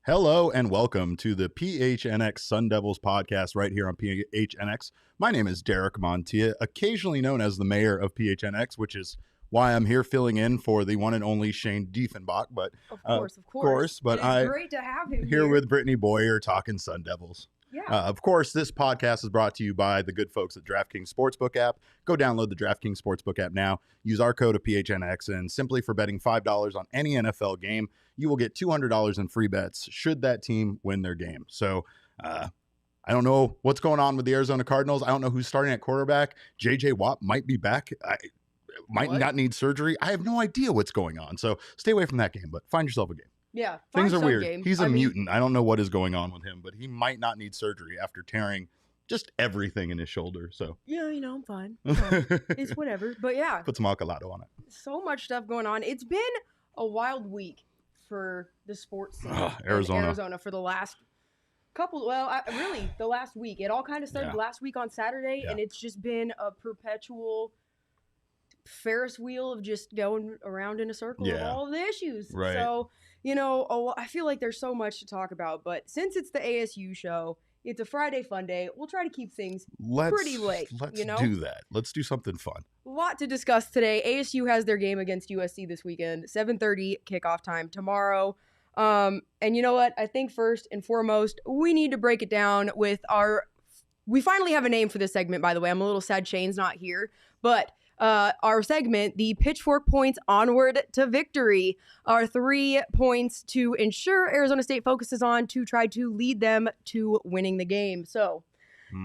Hello and welcome to the PHNX Sun Devils podcast right here on PHNX. My name is Derek Montilla, occasionally known as the mayor of PHNX, which is why I'm here filling in for the one and only Shane Diefenbach. But of course. But it's great to have him here with Brittany Bowyer talking Sun Devils. Yeah. Of course, this podcast is brought to you by the good folks at DraftKings Sportsbook app. Go download the DraftKings Sportsbook app now. Use our code of PHNX, and simply for betting $5 on any NFL game, you will get $200 in free bets should that team win their game. So I don't know what's going on with the Arizona Cardinals. I don't know who's starting at quarterback. J.J. Watt might be back. Might not need surgery. I have no idea what's going on. So stay away from that game, but find yourself a game. Yeah. Things are weird. He's a mutant. I don't know what is going on with him, but he might not need surgery after tearing just everything in his shoulder. So yeah, I'm fine. It's whatever. But yeah. Put some Alcalado on it. So much stuff going on. It's been a wild week for the sports scene in Arizona for the last the last week. It all kind of started last week on Saturday, and it's just been a perpetual Ferris wheel of just going around in a circle of all the issues. Right. So, I feel like there's so much to talk about, but since it's the ASU show, it's a Friday fun day, we'll try to keep things pretty late. Let's do that. Let's do something fun. A lot to discuss today. ASU has their game against USC this weekend, 7:30 kickoff time tomorrow. And you know what? I think first and foremost, we need to break it down with we finally have a name for this segment, by the way. I'm a little sad Shane's not here, but our segment, the Pitchfork Points Onward to Victory, are 3 points to ensure Arizona State focuses on to try to lead them to winning the game. So,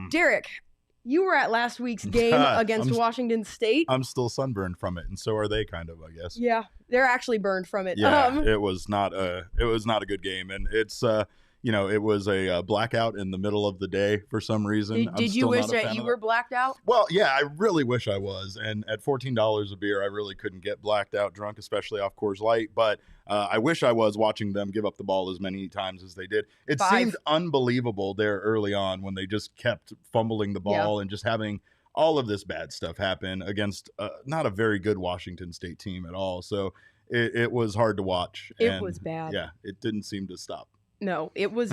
Derek, you were at last week's game against Washington State. I'm still sunburned from it, and so are they, kind of, I guess. Yeah, they're actually burned from it. Yeah, it was not a good game, and it's it was a blackout in the middle of the day for some reason. Did you wish that you were blacked out? Well, yeah, I really wish I was. And at $14 a beer, I really couldn't get blacked out drunk, especially off Coors Light. But I wish I was watching them give up the ball as many times as they did. It seemed unbelievable there early on when they just kept fumbling the ball and just having all of this bad stuff happen against not a very good Washington State team at all. So it was hard to watch. It was bad. Yeah, it didn't seem to stop. No, it was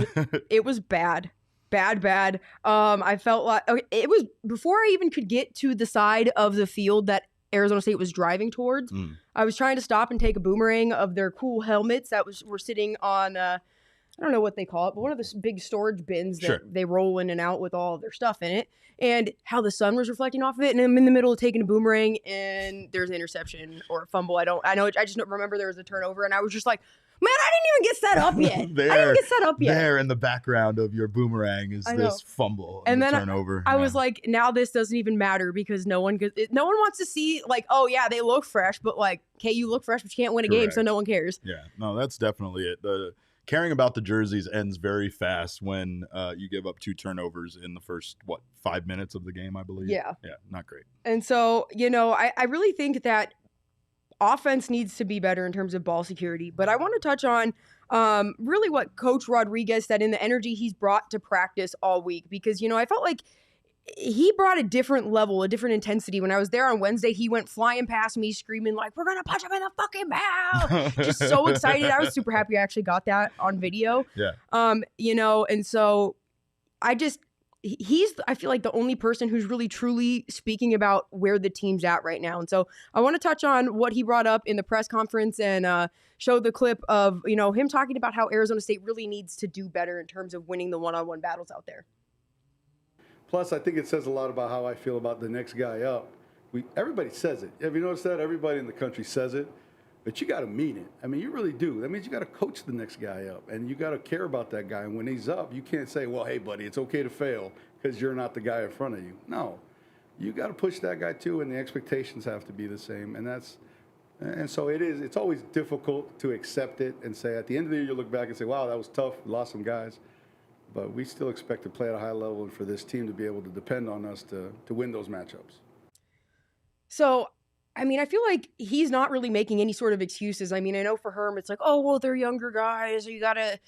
bad. I felt like it was before I even could get to the side of the field that Arizona State was driving towards. I was trying to stop and take a boomerang of their cool helmets that were sitting on I don't know what they call it, but one of the big storage bins that they roll in and out with all of their stuff in it, and how the sun was reflecting off of it. And I'm in the middle of taking a boomerang, and there's an interception or a fumble. I just don't remember there was a turnover, and I was just like, man, I didn't even get set up yet. I didn't get set up yet. There in the background of your boomerang is this fumble and then turnover. I was like, now this doesn't even matter because no one wants to see, like, oh yeah, they look fresh, but like, okay, you look fresh, but you can't win a game, so no one cares. Yeah, no, that's definitely it. The caring about the jerseys ends very fast when you give up 2 turnovers in the first 5 minutes of the game, I believe. Yeah, not great. And so I really think that offense needs to be better in terms of ball security, but I want to touch on really what Coach Rodriguez said in the energy he's brought to practice all week, because I felt like he brought a different level, a different intensity. When I was there on Wednesday, he went flying past me screaming like, we're going to punch him in the fucking mouth. Just so excited. I was super happy I actually got that on video. Yeah. And so I feel like the only person who's really truly speaking about where the team's at right now. And so I want to touch on what he brought up in the press conference and show the clip of, him talking about how Arizona State really needs to do better in terms of winning the one-on-one battles out there. Plus, I think it says a lot about how I feel about the next guy up. Everybody says it. Have you noticed that? Everybody in the country says it, but you got to mean it. I mean, you really do. That means you got to coach the next guy up, and you got to care about that guy. And when he's up, you can't say, well, hey, buddy, it's okay to fail because you're not the guy in front of you. No, you got to push that guy too, and the expectations have to be the same. And so it is. It's always difficult to accept it and say at the end of the year you look back and say, wow, that was tough. We lost some guys. But we still expect to play at a high level and for this team to be able to depend on us to win those matchups. So, I mean, I feel like he's not really making any sort of excuses. I mean, I know for Herm, it's like, oh, well, they're younger guys. You got to,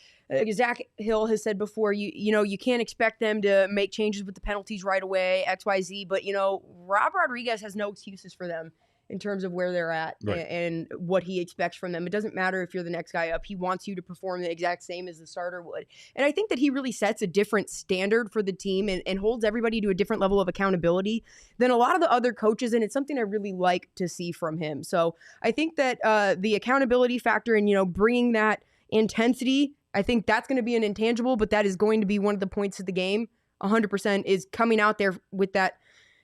Zach Hill has said before, you can't expect them to make changes with the penalties right away, X, Y, Z. But, Rob Rodriguez has no excuses for them in terms of where they're at and what he expects from them. It doesn't matter if you're the next guy up. He wants you to perform the exact same as the starter would. And I think that he really sets a different standard for the team and holds everybody to a different level of accountability than a lot of the other coaches. And it's something I really like to see from him. So I think that the accountability factor and, bringing that intensity, I think that's going to be an intangible, but that is going to be one of the points of the game. 100% is coming out there with that,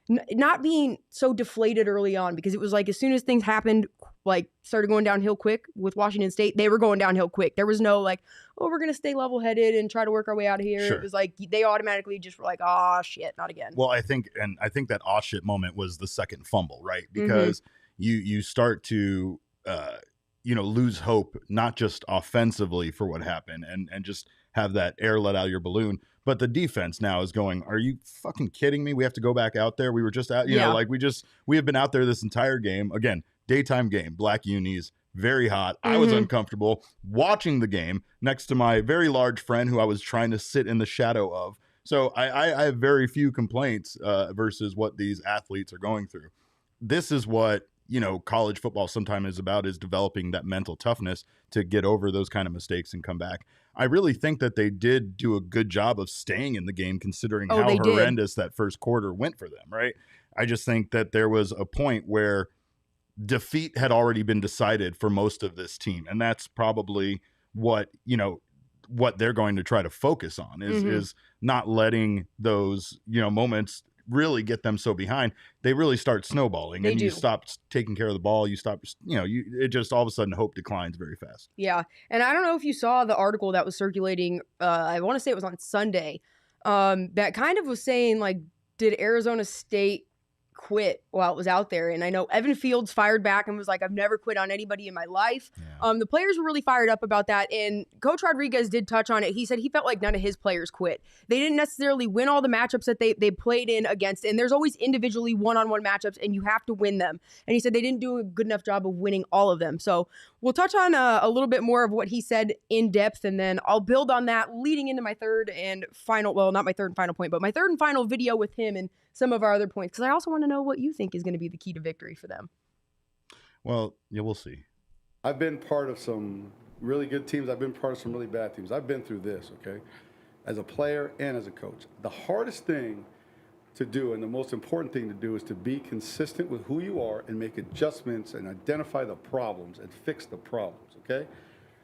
not being so deflated early on, because it was like as soon as things happened, like started going downhill quick with Washington State, they were going downhill quick. There was no like, oh, we're going to stay level headed and try to work our way out of here. Sure. It was like they automatically just were like, oh shit, not again. Well, I think that oh shit moment was the second fumble, right? Because you start to lose hope, not just offensively for what happened and just have that air let out of your balloon. But the defense now is going, are you fucking kidding me? We have to go back out there. We were just out, we have been out there this entire game. Again, daytime game, black unis, very hot. I was uncomfortable watching the game next to my very large friend who I was trying to sit in the shadow of. So I have very few complaints versus what these athletes are going through. This is what, college football sometimes is about, is developing that mental toughness to get over those kind of mistakes and come back. I really think that they did do a good job of staying in the game considering how horrendous that first quarter went for them, right? I just think that there was a point where defeat had already been decided for most of this team. And that's probably what they're going to try to focus on is not letting those, moments really get them so behind. They really start snowballing you stop taking care of the ball. You stop, it just all of a sudden hope declines very fast. Yeah. And I don't know if you saw the article that was circulating. I want to say it was on Sunday. That kind of was saying like, did Arizona State quit while it was out there? And I know Evan Fields fired back and was like, I've never quit on anybody in my life. Yeah. The players were really fired up about that. And Coach Rodriguez did touch on it. He said he felt like none of his players quit. They didn't necessarily win all the matchups that they played in against. And there's always individually one-on-one matchups and you have to win them. And he said they didn't do a good enough job of winning all of them. So we'll touch on a little bit more of what he said in depth. And then I'll build on that leading into my third and final, well, not my third and final point, but my third and final video with him and some of our other points, because I also want to know what you think is going to be the key to victory for them. Well, yeah, we'll see. I've been part of some really good teams. I've been part of some really bad teams. I've been through this, okay, as a player and as a coach. The hardest thing to do and the most important thing to do is to be consistent with who you are and make adjustments and identify the problems and fix the problems, okay?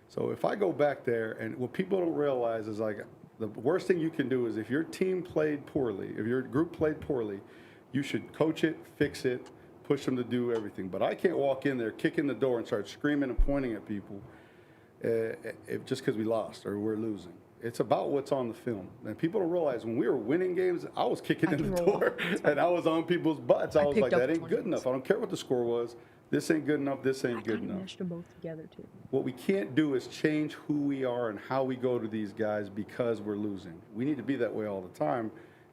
So if I go back there, and what people don't realize is like, the worst thing you can do is if your team played poorly, if your group played poorly, you should coach it, fix it, push them to do everything. But I can't walk in there, kick in the door, and start screaming and pointing at people just because we lost or we're losing. It's about what's on the film. And people don't realize when we were winning games, I was kicking in the door and I was on people's butts. I was like, that ain't good enough. I don't care what the score was. This ain't good enough. This ain't good enough. Meshed them both together too. What we can't do is change who we are and how we go to these guys because we're losing. We need to be that way all the time,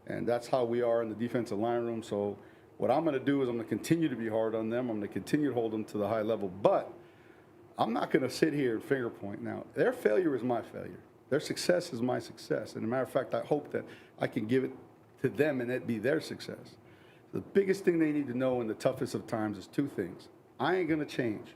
and that's how we are in the defensive line room. So what I'm going to do is I'm going to continue to be hard on them. I'm going to continue to hold them to the high level, but I'm not going to sit here and finger point. Now, their failure is my failure. Their success is my success. And as a matter of fact, I hope that I can give it to them and it be their success. The biggest thing they need to know in the toughest of times is two things. I ain't going to change.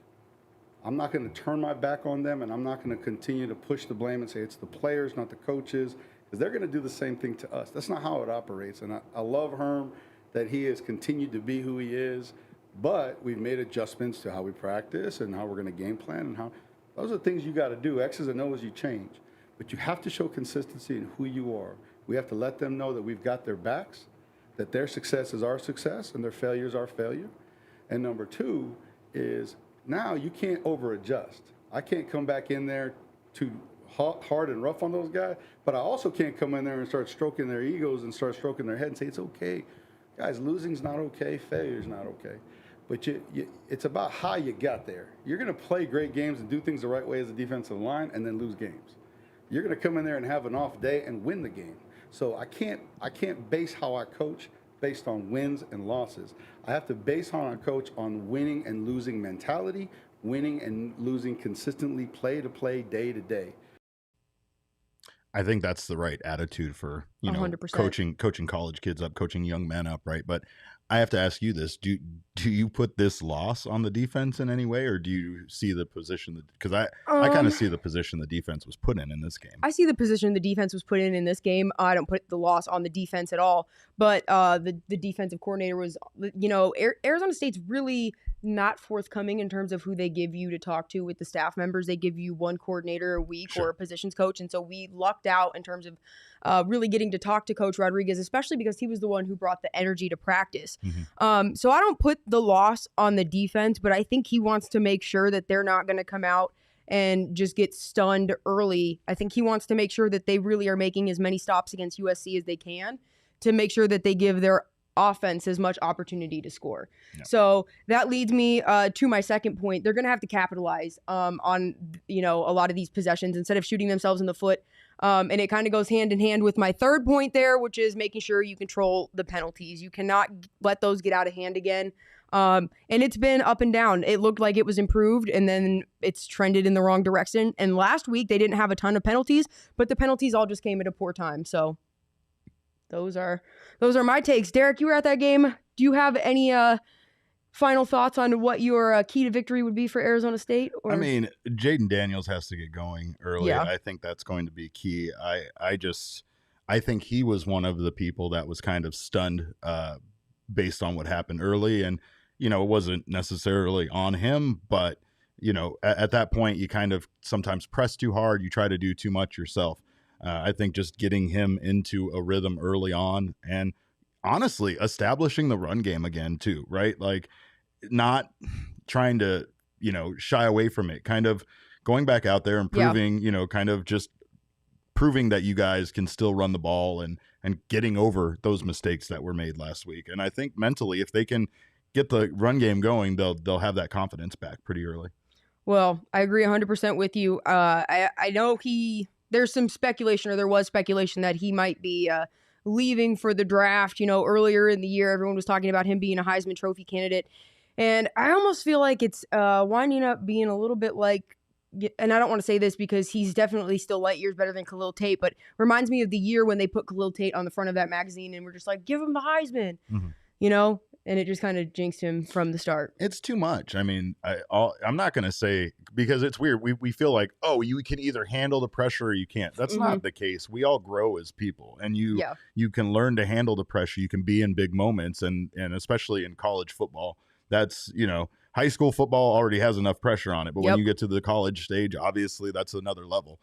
I'm not going to turn my back on them, and I'm not going to continue to push the blame and say it's the players, not the coaches, because they're going to do the same thing to us. That's not how it operates. And I love Herm that he has continued to be who he is, but we've made adjustments to how we practice and how we're going to game plan and how those are things you got to do. X's and O's you change. But you have to show consistency in who you are. We have to let them know that we've got their backs, that their success is our success and their failure is our failure. And number two is now you can't over-adjust. I can't come back in there too hard and rough on those guys, but I also can't come in there and start stroking their egos and start stroking their head and say, it's okay. Guys, losing's not okay, failure's not okay. But it's about how you got there. You're going to play great games and do things the right way as a defensive line and then lose games. You're going to come in there and have an off day and win the game. So I can't base how I coach based on wins and losses. I have to base how I coach on winning and losing mentality, winning and losing consistently, play to play, day to day. I think that's the right attitude for, 100%. coaching college kids up, coaching young men up, right? But I have to ask you this: do you put this loss on the defense in any way, or do you see the position that, because I kind of see the position the defense was put in this game? I see the position the defense was put in this game. I don't put the loss on the defense at all. But the defensive coordinator was, Arizona State's really not forthcoming in terms of who they give you to talk to with the staff members. They give you one coordinator a week or a positions coach. And so we lucked out in terms of really getting to talk to Coach Rodriguez, especially because he was the one who brought the energy to practice. So I don't put the loss on the defense, but I think he wants to make sure that they're not going to come out and just get stunned early. I think he wants to make sure that they really are making as many stops against USC as they can to make sure that they give their offense as much opportunity to score. Yep. So that leads me to my second point. They're going to have to capitalize on, a lot of these possessions instead of shooting themselves in the foot. And it kind of goes hand in hand with my third point there, which is making sure you control the penalties. You cannot let those get out of hand again. And it's been up and down. It looked like it was improved, and then it's trended in the wrong direction. And last week they didn't have a ton of penalties, but the penalties all just came at a poor time. So those are my takes. Derek, you were at that game. Do you have any final thoughts on what your key to victory would be for Arizona State? Or? I mean, Jaden Daniels has to get going early. Yeah. I think that's going to be key. I think he was one of the people that was kind of stunned based on what happened early. And, it wasn't necessarily on him, but, at that point, you kind of sometimes press too hard. You try to do too much yourself. I think just getting him into a rhythm early on and honestly establishing the run game again too, right? Like not trying to, shy away from it, kind of going back out there and proving, kind of just proving that you guys can still run the ball and getting over those mistakes that were made last week. And I think mentally, if they can get the run game going, they'll have that confidence back pretty early. Well, I agree 100% with you. I know there's some speculation, or there was speculation that he might be leaving for the draft. Earlier in the year, everyone was talking about him being a Heisman Trophy candidate. And I almost feel like it's winding up being a little bit like, and I don't want to say this because he's definitely still light years better than Khalil Tate, but reminds me of the year when they put Khalil Tate on the front of that magazine and we're just like, give him the Heisman, and it just kind of jinxed him from the start. It's too much. I mean, I'm not going to say, because it's weird. We feel like, oh, you can either handle the pressure or you can't. That's not the case. We all grow as people, and you can learn to handle the pressure. You can be in big moments, and especially in college football, that's, high school football already has enough pressure on it. But when you get to the college stage, obviously that's another level.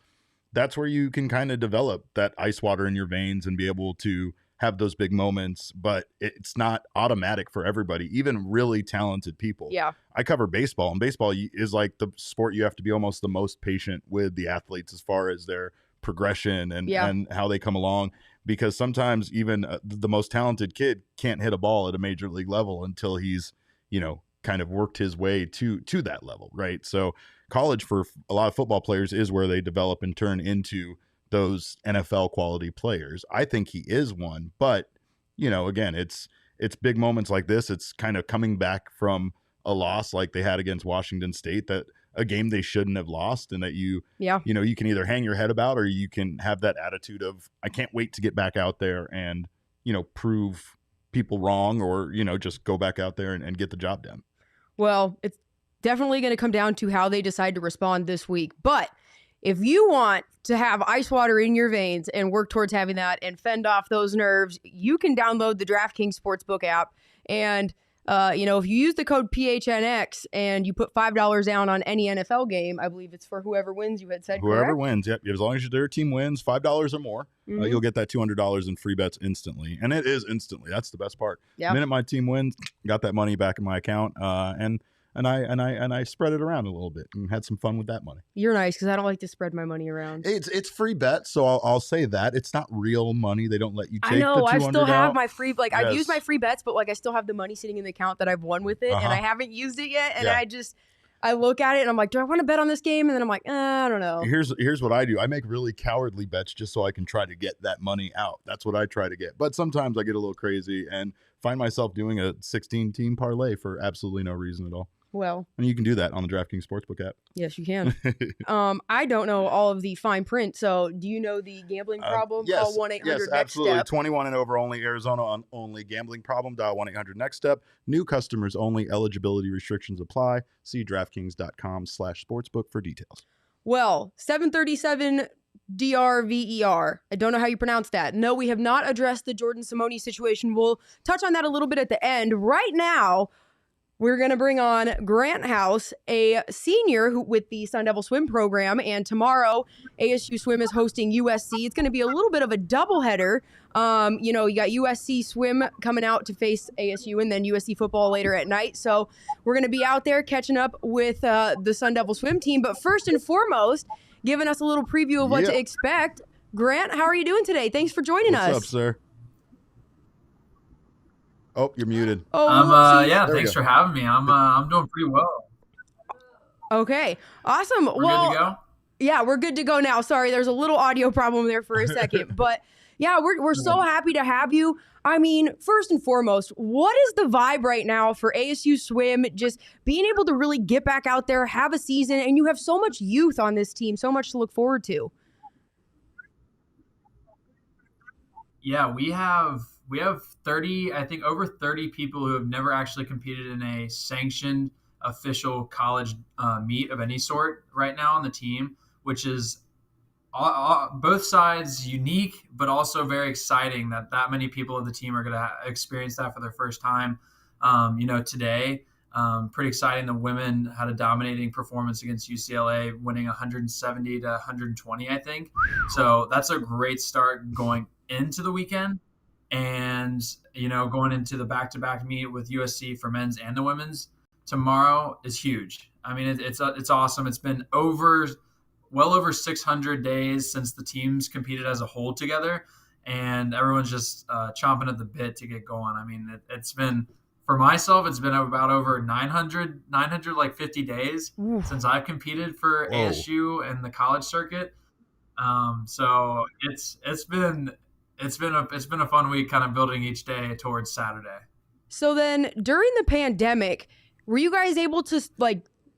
That's where you can kind of develop that ice water in your veins and be able to have those big moments, but it's not automatic for everybody, even really talented people. Yeah. I cover baseball, and baseball is like the sport you have to be almost the most patient with the athletes as far as their progression and how they come along, because sometimes even the most talented kid can't hit a ball at a major league level until he's, kind of worked his way to that level, right? So college for a lot of football players is where they develop and turn into those NFL quality players. I think he is one, but again, it's big moments like this. It's kind of coming back from a loss like they had against Washington State, that a game they shouldn't have lost, and that you can either hang your head about, or you can have that attitude of, I can't wait to get back out there and, prove people wrong, or, just go back out there and get the job done. Well, it's definitely going to come down to how they decide to respond this week. But if you want to have ice water in your veins and work towards having that and fend off those nerves, you can download the DraftKings Sportsbook app. And, if you use the code PHNX and you put $5 down on any NFL game, I believe it's for whoever wins, you had said, whoever correct? wins, yep. As long as their team wins $5 or more, you'll get that $200 in free bets instantly. And it is instantly. That's the best part. Yep. The minute my team wins, got that money back in my account, and I spread it around a little bit and had some fun with that money. You're nice, because I don't like to spread my money around. It's free bets, so I'll say that it's not real money. They don't let you take I know. the $200 I still have out. my free, I've used my free bets, but I still have the money sitting in the account that I've won with it, and I haven't used it yet. And I look at it and I'm like, do I want to bet on this game? And then I'm like, I don't know. Here's what I do. I make really cowardly bets just so I can try to get that money out. That's what I try to get. But sometimes I get a little crazy and find myself doing a 16-team parlay for absolutely no reason at all. Well, And you can do that on the DraftKings Sportsbook app. yes, you can. I don't know all of the fine print, so do you know the gambling problem? Call 1-800 Yes, next absolutely. step. 21 and over only. Arizona on only. Gambling problem. Dial 1-800 next step. New customers only. Eligibility restrictions apply. See DraftKings.com/sportsbook for details. Well, 737 DRVER. I don't know how you pronounce that. No, we have not addressed the Jordan Simone situation. We'll touch on that a little bit at the end. Right now, we're going to bring on Grant House, a senior with the Sun Devil Swim program. And tomorrow, ASU Swim is hosting USC. It's going to be a little bit of a doubleheader. You got USC Swim coming out to face ASU and then USC football later at night. So we're going to be out there catching up with the Sun Devil Swim team. But first and foremost, giving us a little preview of what to expect. Grant, how are you doing today? Thanks for joining us. What's up, sir? Oh, you're muted. Oh, thanks for having me. I'm doing pretty well. Okay, awesome. We're good to go? Yeah, we're good to go now. Sorry, there's a little audio problem there for a second, but yeah, we're so happy to have you. I mean, first and foremost, what is the vibe right now for ASU Swim? Just being able to really get back out there, have a season, and you have so much youth on this team, so much to look forward to. Yeah, we have 30, I think over 30 people who have never actually competed in a sanctioned official college meet of any sort right now on the team, which is both sides unique, but also very exciting that many people of the team are going to experience that for their first time. Today, pretty exciting. The women had a dominating performance against UCLA, winning 170 to 120, I think. So that's a great start going into the weekend. And, going into the back-to-back meet with USC for men's and the women's tomorrow is huge. I mean, it's awesome. It's been well over 600 days since the teams competed as a whole together, and everyone's just chomping at the bit to get going. I mean, it's been, for myself, it's been about over 950 days since I've competed for ASU and the college circuit. So it's been a fun week, kind of building each day towards Saturday. So then during the pandemic, were you guys able to,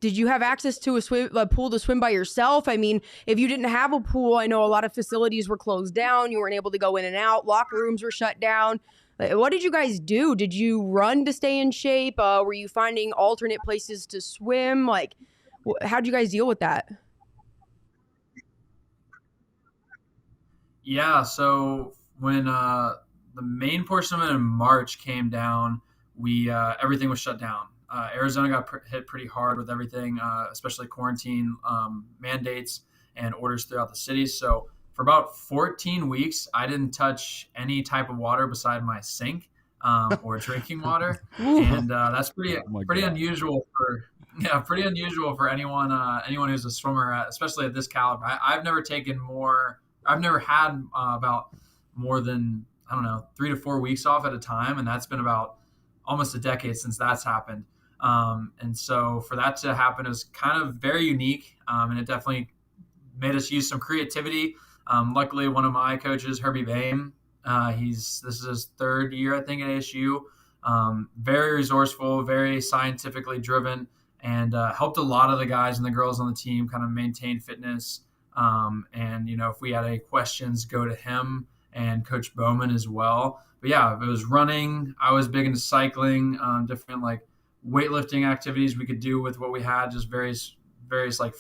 did you have access to a pool to swim by yourself? I mean, if you didn't have a pool, I know a lot of facilities were closed down. You weren't able to go in and out. Locker rooms were shut down. What did you guys do? Did you run to stay in shape? Were you finding alternate places to swim? How did you guys deal with that? Yeah, so when the main portion of it in March came down, everything was shut down. Arizona got hit pretty hard with everything, especially quarantine mandates and orders throughout the city. So for about 14 weeks, I didn't touch any type of water beside my sink or drinking water, and that's pretty unusual for anyone who's a swimmer, especially at this caliber. I've never had about more than 3 to 4 weeks off at a time, and that's been about almost a decade since that's happened. And so for that to happen is kind of very unique, and it definitely made us use some creativity. Luckily, one of my coaches, Herbie Boehm, this is his third year, I think, at ASU. Very resourceful, very scientifically driven, and helped a lot of the guys and the girls on the team kind of maintain fitness. And if we had any questions, go to him and Coach Bowman as well. But yeah, if it was running, I was big into cycling, different weightlifting activities we could do with what we had, just various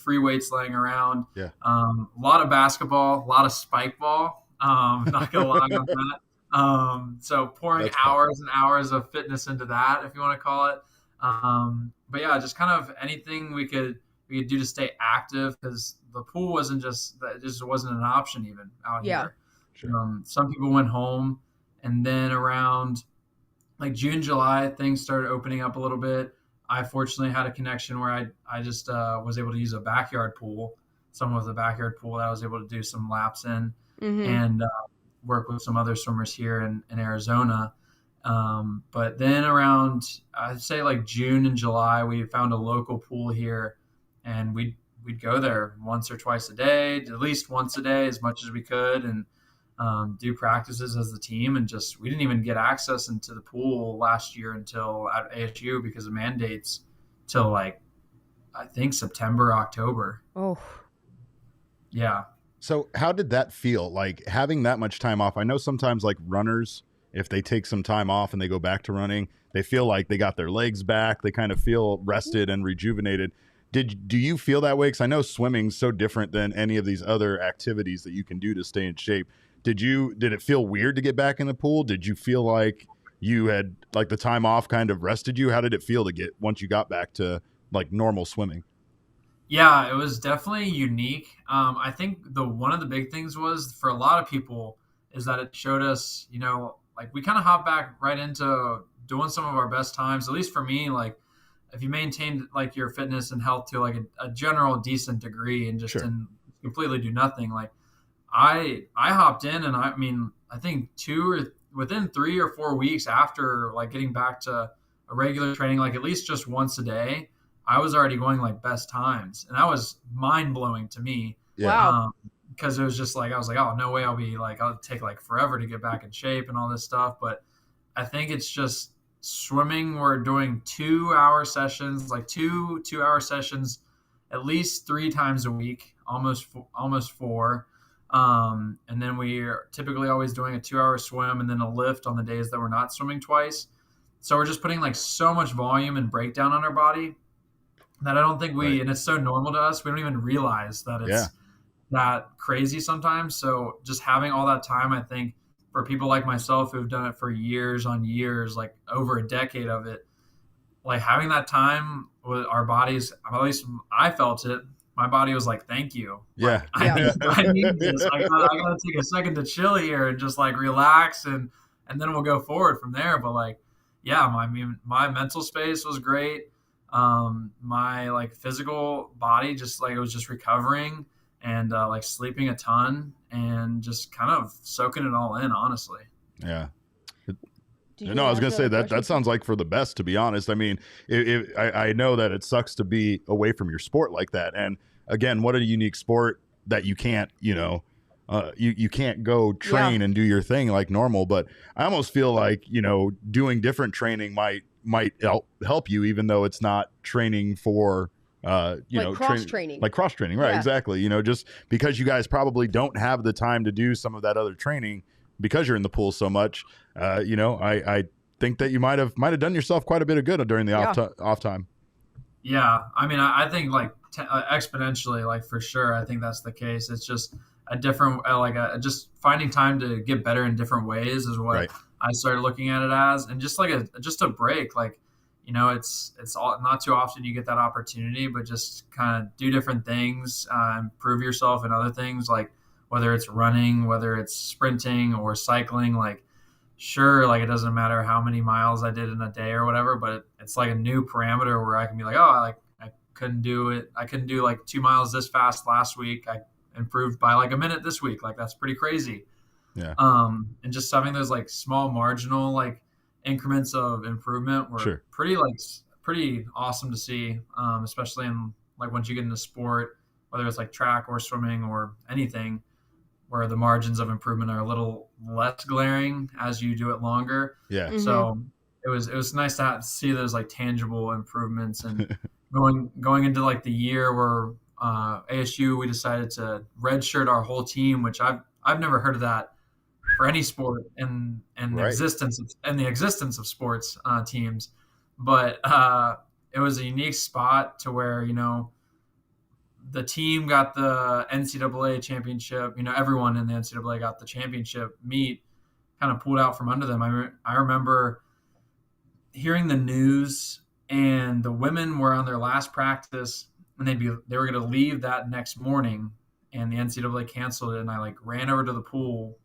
free weights laying around. Yeah. A lot of basketball, a lot of spike ball. Not gonna lie on that. So pouring hours and hours of fitness into that, if you want to call it. But yeah, just kind of anything we could do to stay active, because the pool it just wasn't an option even out here. Sure. Some people went home, and then around June, July, things started opening up a little bit. I fortunately had a connection where I just was able to use a backyard pool. Someone with a backyard pool that I was able to do some laps in, and work with some other swimmers here in Arizona. But then around, I'd say June and July, we found a local pool here, and we'd go there once or twice a day, at least once a day, as much as we could, and do practices as the team. And we didn't even get access into the pool last year until at ASU because of mandates till like, I think September, October. Oh, Yeah. So how did that feel, like having that much time off? I know sometimes like runners, if they take some time off and they go back to running, they feel like they got their legs back. They kind of feel rested and rejuvenated. Do you feel that way? Because I know swimming's so different than any of these other activities that you can do to stay in shape. Did it feel weird to get back in the pool? Did you feel like you had like the time off kind of rested you? How did it feel to get once you got back to like normal swimming? Yeah, it was definitely unique. I think one of the big things was for a lot of people is that it showed us, like we kind of hop back right into doing some of our best times. At least for me, like if you maintained like your fitness and health to like a general decent degree and just Sure. didn't completely do nothing, like I hopped in and I mean I think within 3 or 4 weeks after like getting back to a regular training, like at least just once a day, I was already going like best times, and that was mind blowing to me. Yeah. wow. Because it was just like I was like, oh no way, I'll take like forever to get back in shape and all this stuff. But I think it's just swimming. We're doing 2 hour sessions, like two-hour sessions, at least 3 times a week, almost four. And then we are typically always doing a 2 hour swim and then a lift on the days that we're not swimming twice. So we're just putting like so much volume and breakdown on our body that I don't think Right. and it's so normal to us, we don't even realize that it's that crazy sometimes. So just having all that time, I think for people like myself who've done it for years on years, like over a decade of it, like having that time with our bodies, at least I felt it. My body was like, thank you. Yeah. I need this. I gotta take a second to chill here and just like relax and then we'll go forward from there. But like, yeah, my mental space was great. My like physical body just like it was just recovering and like sleeping a ton and just kind of soaking it all in, honestly. Yeah. Did you No, I was have going to say a that question? sounds like for the best, to be honest. I mean, I know that it sucks to be away from your sport like that. And again, what a unique sport that you can't, you can't go train and do your thing like normal. But I almost feel like, doing different training might help you, even though it's not training for, cross training. like cross training. Right. Yeah. Exactly. Just because you guys probably don't have the time to do some of that other training because you're in the pool so much. I think that you might have done yourself quite a bit of good during the off time. Yeah. I mean, I think like exponentially, like for sure, I think that's the case. It's just a different, just finding time to get better in different ways is what Right. I started looking at it as. And just like just a break, like, it's all, not too often you get that opportunity, but just kind of do different things, improve yourself in other things, like whether it's running, whether it's sprinting or cycling, like sure, like it doesn't matter how many miles I did in a day or whatever, but it's like a new parameter where I can be like, oh, like I couldn't do it. I couldn't do like 2 miles this fast last week. I improved by like a minute this week. Like that's pretty crazy. Yeah. And just having those like small marginal like increments of improvement were pretty awesome to see, especially in like once you get into sport, whether it's like track or swimming or anything, where the margins of improvement are a little less glaring as you do it longer. Yeah. Mhm. So it was nice to see those like tangible improvements. And going into like the year where ASU, we decided to redshirt our whole team, which I've never heard of that for any sport in the Right. existence of sports teams. But it was a unique spot to where, the team got the NCAA championship. Everyone in the NCAA got the championship meet, kind of pulled out from under them. I remember hearing the news, and the women were on their last practice, and they were going to leave that next morning, and the NCAA canceled it. And I like ran over to the pool,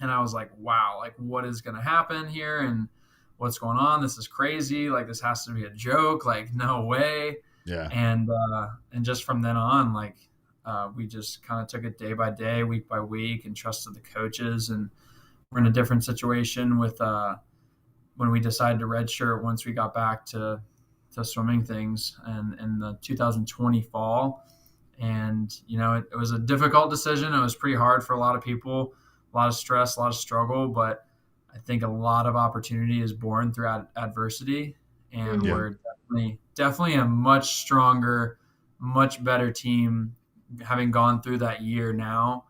and I was like, wow, like what is going to happen here, and what's going on? This is crazy. Like this has to be a joke. Like no way. Yeah. And just from then on, like we just kind of took it day by day, week by week, and trusted the coaches. And we're in a different situation with when we decided to redshirt once we got back to swimming things and in the 2020 fall. And it was a difficult decision. It was pretty hard for a lot of people, a lot of stress, a lot of struggle, but I think a lot of opportunity is born through adversity, and we're definitely definitely a much stronger, much better team having gone through that year now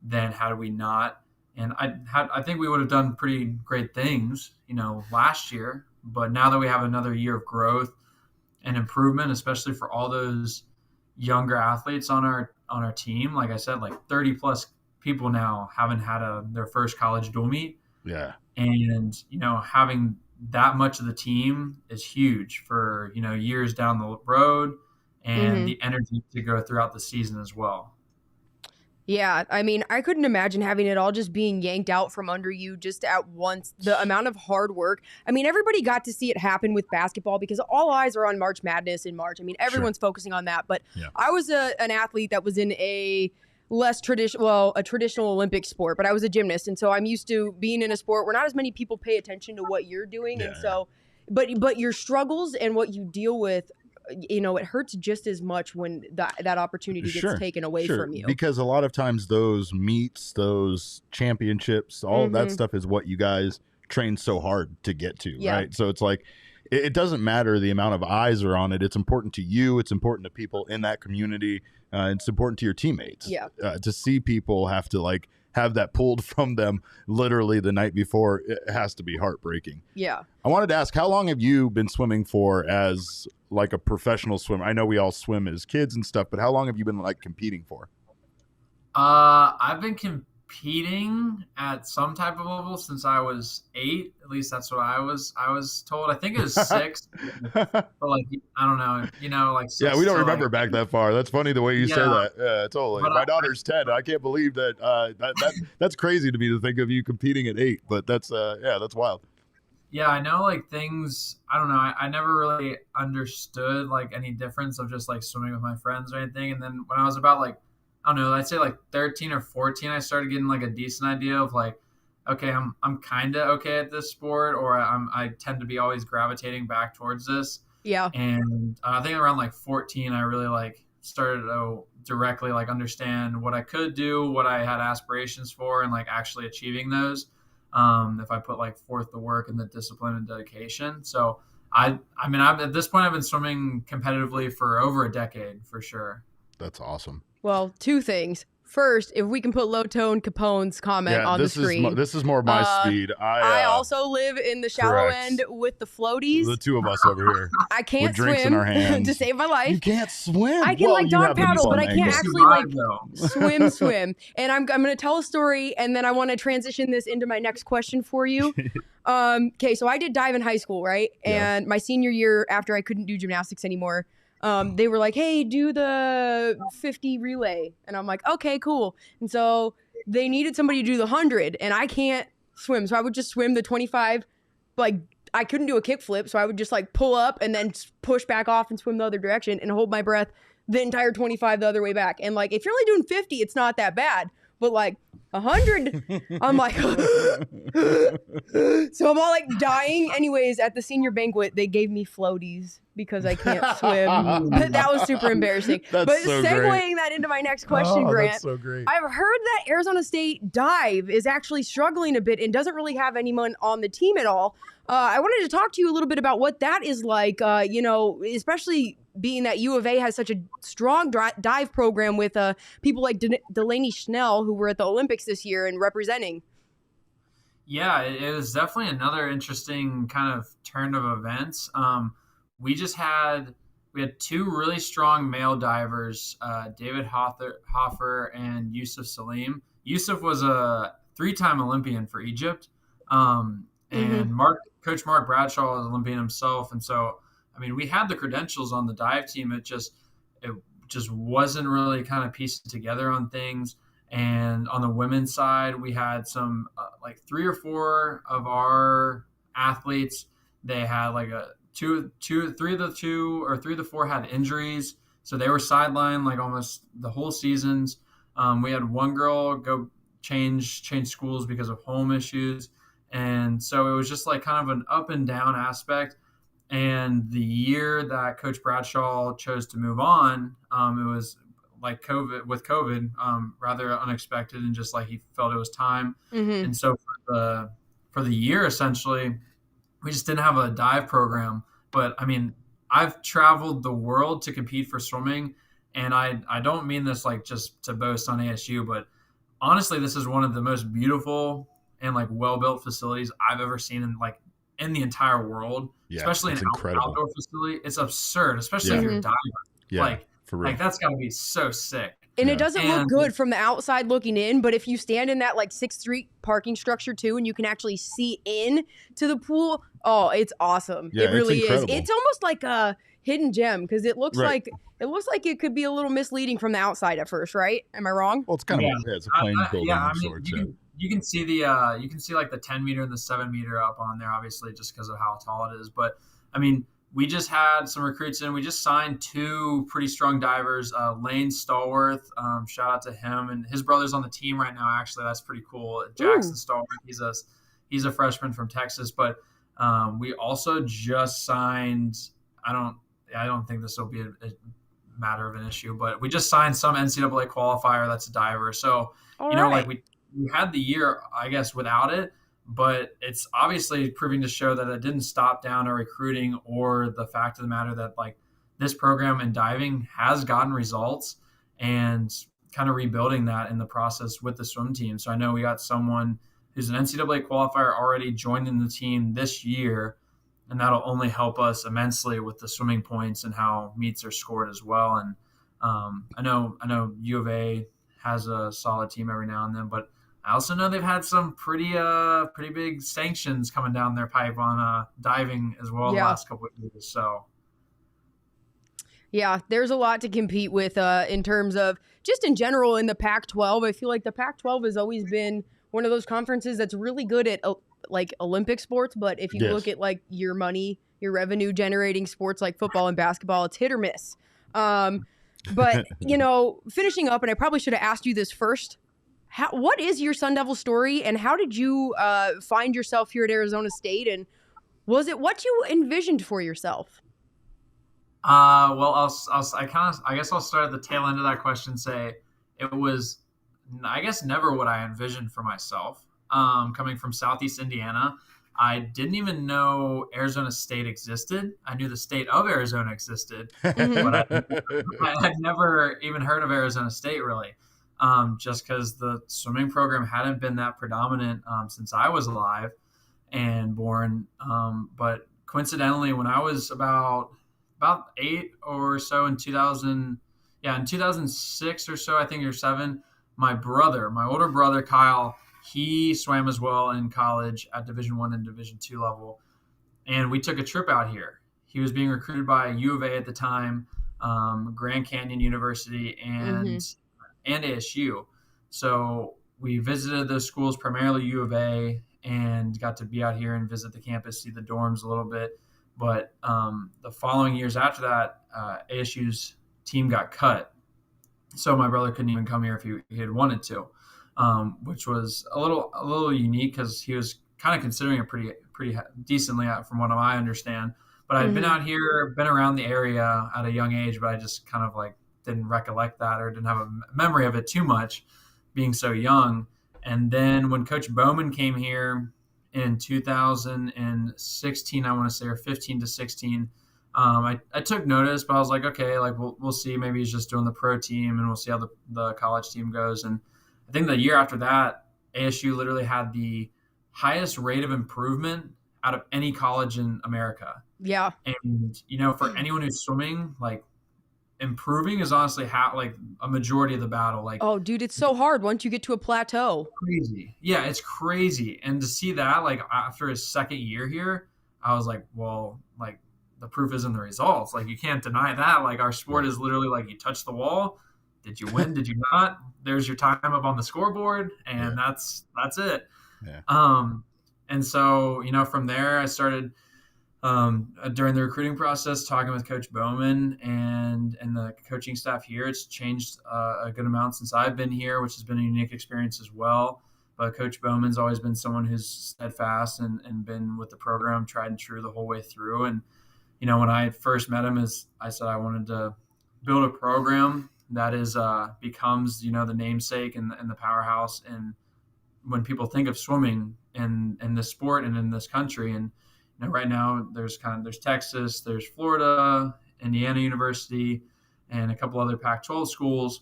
than had we not. And I think we would have done pretty great things, last year. But now that we have another year of growth and improvement, especially for all those younger athletes on our team, like I said, like 30 plus people now haven't had their first college dual meet. Yeah. And, having that much of the team is huge for, years down the road and the energy to go throughout the season as well. Yeah, I mean, I couldn't imagine having it all just being yanked out from under you just at once. The amount of hard work. I mean, everybody got to see it happen with basketball because all eyes are on March Madness in March. I mean, everyone's focusing on that. But I was an athlete that was in a less traditional, a traditional Olympic sport, but I was a gymnast. And so I'm used to being in a sport where not as many people pay attention to what you're doing. And so, but your struggles and what you deal with, it hurts just as much when that opportunity gets taken away from you. Because a lot of times those meets, those championships, all of that stuff is what you guys train so hard to get to, right? So it's like, it doesn't matter the amount of eyes are on it. It's important to you. It's important to people in that community. It's important to your teammates. To see people have to have that pulled from them literally the night before, it has to be heartbreaking. Yeah. I wanted to ask, how long have you been swimming for as like a professional swimmer? I know we all swim as kids and stuff, but how long have you been competing for? I've been competing at some type of level since I was 8. At least that's what I was told. I think it was 6, but I don't know. 6 yeah, we don't remember back that far. That's funny the way you say that. Yeah, totally. But my daughter's 10. I can't believe that. That's crazy to me to think of you competing at 8. But that's that's wild. Yeah, I know things. I don't know. I never really understood any difference of just swimming with my friends or anything. And then when I was about I don't know, I'd say 13 or 14, I started getting a decent idea of okay, I'm kind of okay at this sport, or I tend to be always gravitating back towards this. Yeah. And I think around 14, I really started to directly understand what I could do, what I had aspirations for, and actually achieving those. If I put forth the work and the discipline and dedication. So I mean, at this point, I've been swimming competitively for over a decade for sure. That's awesome. Well, 2 things. First, if we can put Low Tone Capone's comment on the screen. This is more my speed. I also live in the shallow end with the floaties. The 2 of us over here. I can't with drinks in our swim hands. to save my life. You can't swim. I can dog paddle, but I can't actually swim. And I'm going to tell a story, and then I want to transition this into my next question for you. Okay, so I did dive in high school, right? And my senior year, after I couldn't do gymnastics anymore, they were like, hey, do the 50 relay. And I'm like, okay, cool. And so they needed somebody to do the 100, and I can't swim. So I would just swim the 25. I couldn't do a kickflip. So I would just pull up and then push back off and swim the other direction and hold my breath the entire 25 the other way back. And if you're only doing 50, it's not that bad. But 100, I'm so I'm all dying. Anyways, at the senior banquet, they gave me floaties because I can't swim. That was super embarrassing. But so segueing that into my next question, Grant, that's so great. I've heard that Arizona State dive is actually struggling a bit and doesn't really have anyone on the team at all. I wanted to talk to you a little bit about what that is like, especially being that U of A has such a strong dive program with people like Delaney Schnell, who were at the Olympics this year and representing. Yeah, it was definitely another interesting kind of turn of events. We had 2 really strong male divers, David Hoffer and Yusuf Salim. Yusuf was a 3-time Olympian for Egypt. And Coach Mark Bradshaw was Olympian himself. And so, I mean, we had the credentials on the dive team. It just wasn't really kind of pieced together on things. And on the women's side, we had some 3 or 4 of our athletes. They had 3 of the 4 had injuries. So they were sidelined almost the whole seasons. We had one girl go change schools because of home issues. And so it was just kind of an up and down aspect. And the year that Coach Bradshaw chose to move on, it was COVID, rather unexpected, and just he felt it was time. And so for the year, essentially, we just didn't have a dive program. But I mean, I've traveled the world to compete for swimming, and I don't mean this like just to boast on ASU, but honestly, this is one of the most beautiful and like well-built facilities I've ever seen in the entire world, especially an outdoor facility. It's absurd, especially if you're a diver. Yeah, for real. Like that's got to be so sick. And it doesn't look good from the outside looking in, but if you stand in that like 6th Street parking structure too, and you can actually see in to the pool, oh, it's awesome. Yeah, it really is. It's almost like a hidden gem because it looks like it could be a little misleading from the outside at first, right? Am I wrong? Well, it's kind of it's a plain building of sorts. You can see like the 10 meter and the 7 meter up on there, obviously, just because of how tall it is. But I mean, we just had some recruits in. We just signed 2 pretty strong divers. Lane Stallworth, shout out to him, and his brother's on the team right now. Actually, that's pretty cool. Jackson Stallworth, he's a freshman from Texas. But we also just signed. I don't think this will be a matter of an issue, but we just signed some NCAA qualifier that's a diver. So like we had the year, I guess, without it. But it's obviously proving to show that it didn't stop down our recruiting or the fact of the matter that like this program in diving has gotten results and kind of rebuilding that in the process with the swim team. So I know we got someone who's an NCAA qualifier already joined in the team this year, and that'll only help us immensely with the swimming points and how meets are scored as well. And I know U of A has a solid team every now and then, but I also know they've had some pretty big sanctions coming down their pipe on diving as well the last couple of years. So, yeah, there's a lot to compete with in terms of just in general in the Pac-12. I feel like the Pac-12 has always been one of those conferences that's really good at like Olympic sports. But if you look at like your revenue generating sports like football and basketball, it's hit or miss. But finishing up, and I probably should have asked you this first. What is your Sun Devil story, and how did you find yourself here at Arizona State, and was it what you envisioned for yourself? Well, I guess I'll start at the tail end of that question. Say it was, I guess, never what I envisioned for myself. Coming from Southeast Indiana, I didn't even know Arizona State existed. I knew the state of Arizona existed, but I had never even heard of Arizona State really. Just because the swimming program hadn't been that predominant since I was alive and born. But coincidentally, when I was about 8 or so in 2006 or so, I think, or 7, my older brother Kyle, he swam as well in college at Division I and Division II level, and we took a trip out here. He was being recruited by U of A at the time, Grand Canyon University, and ASU. So we visited those schools, primarily U of A, and got to be out here and visit the campus, see the dorms a little bit. But the following years after that, ASU's team got cut. So my brother couldn't even come here if he had wanted to, which was a little unique because he was kind of considering it pretty decently from what I understand. But I'd been out here, been around the area at a young age, but I just kind of like didn't recollect that or didn't have a memory of it too much being so young. And then when Coach Bowman came here in 2016, I want to say, or 15 to 16, I took notice, but I was like, okay, like we'll see. Maybe he's just doing the pro team and we'll see how the college team goes. And I think the year after that, ASU literally had the highest rate of improvement out of any college in America. Yeah. And, for anyone who's swimming, like, improving is honestly like a majority of the battle. Like, oh, dude, it's so hard once you get to a plateau. Crazy. Yeah, it's crazy. And to see that, like, after his second year here, I was like, well, like, the proof is in the results. Like, you can't deny that. Like, our sport is literally like, you touch the wall. Did you win? Did you not? There's your time up on the scoreboard, and that's it. Yeah. And so, from there, I started during the recruiting process talking with Coach Bowman and the coaching staff here. It's changed a good amount since I've been here, which has been a unique experience as well. But Coach Bowman's always been someone who's steadfast and been with the program, tried and true the whole way through. And, when I first met him, I said I wanted to build a program that is becomes, the namesake and the powerhouse. And when people think of swimming in this sport and in this country, and right now there's Texas, there's Florida, Indiana University, and a couple other Pac-12 schools.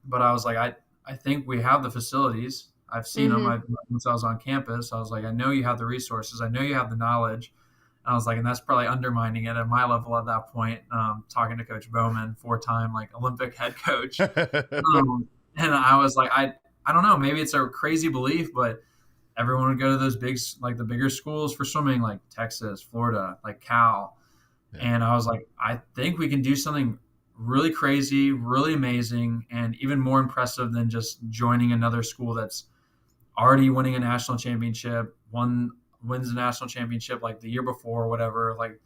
But I was like, I think we have the facilities. I've seen them. Once I was on campus, I was like, I know you have the resources. I know you have the knowledge. And I was like, and that's probably undermining it at my level at that point. Talking to Coach Bowman, 4-time like Olympic head coach, and I was like, I don't know, maybe it's a crazy belief, but everyone would go to those the bigger schools for swimming, like Texas, Florida, like Cal, and I was like, I think we can do something really crazy, really amazing, and even more impressive than just joining another school that's already winning a national championship, wins a national championship like the year before or whatever. Like,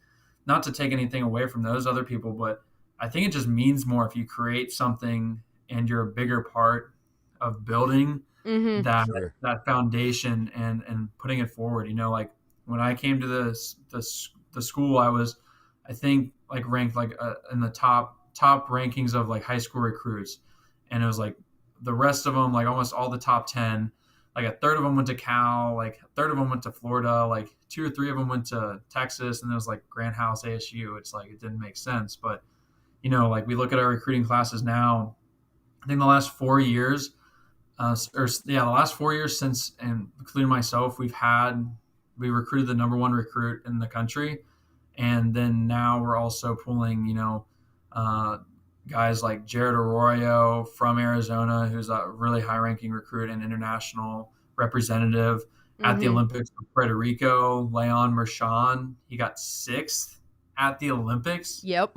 not to take anything away from those other people, but I think it just means more if you create something and you're a bigger part of building that foundation and putting it forward. Like when I came to the school, I was, I think, like ranked like in the top rankings of like high school recruits, and it was like the rest of them, like almost all the top 10, like a third of them went to Cal, like a third of them went to Florida, like 2 or 3 of them went to Texas, and there was like Grant House, ASU. It's like, it didn't make sense. But like we look at our recruiting classes now, I think the last 4 years, the last 4 years since, and including myself, we recruited the number 1 recruit in the country. And then now we're also pulling, guys like Jared Arroyo from Arizona, who's a really high-ranking recruit and international representative at the Olympics for Puerto Rico. Leon Mershon, he got 6th at the Olympics. Yep.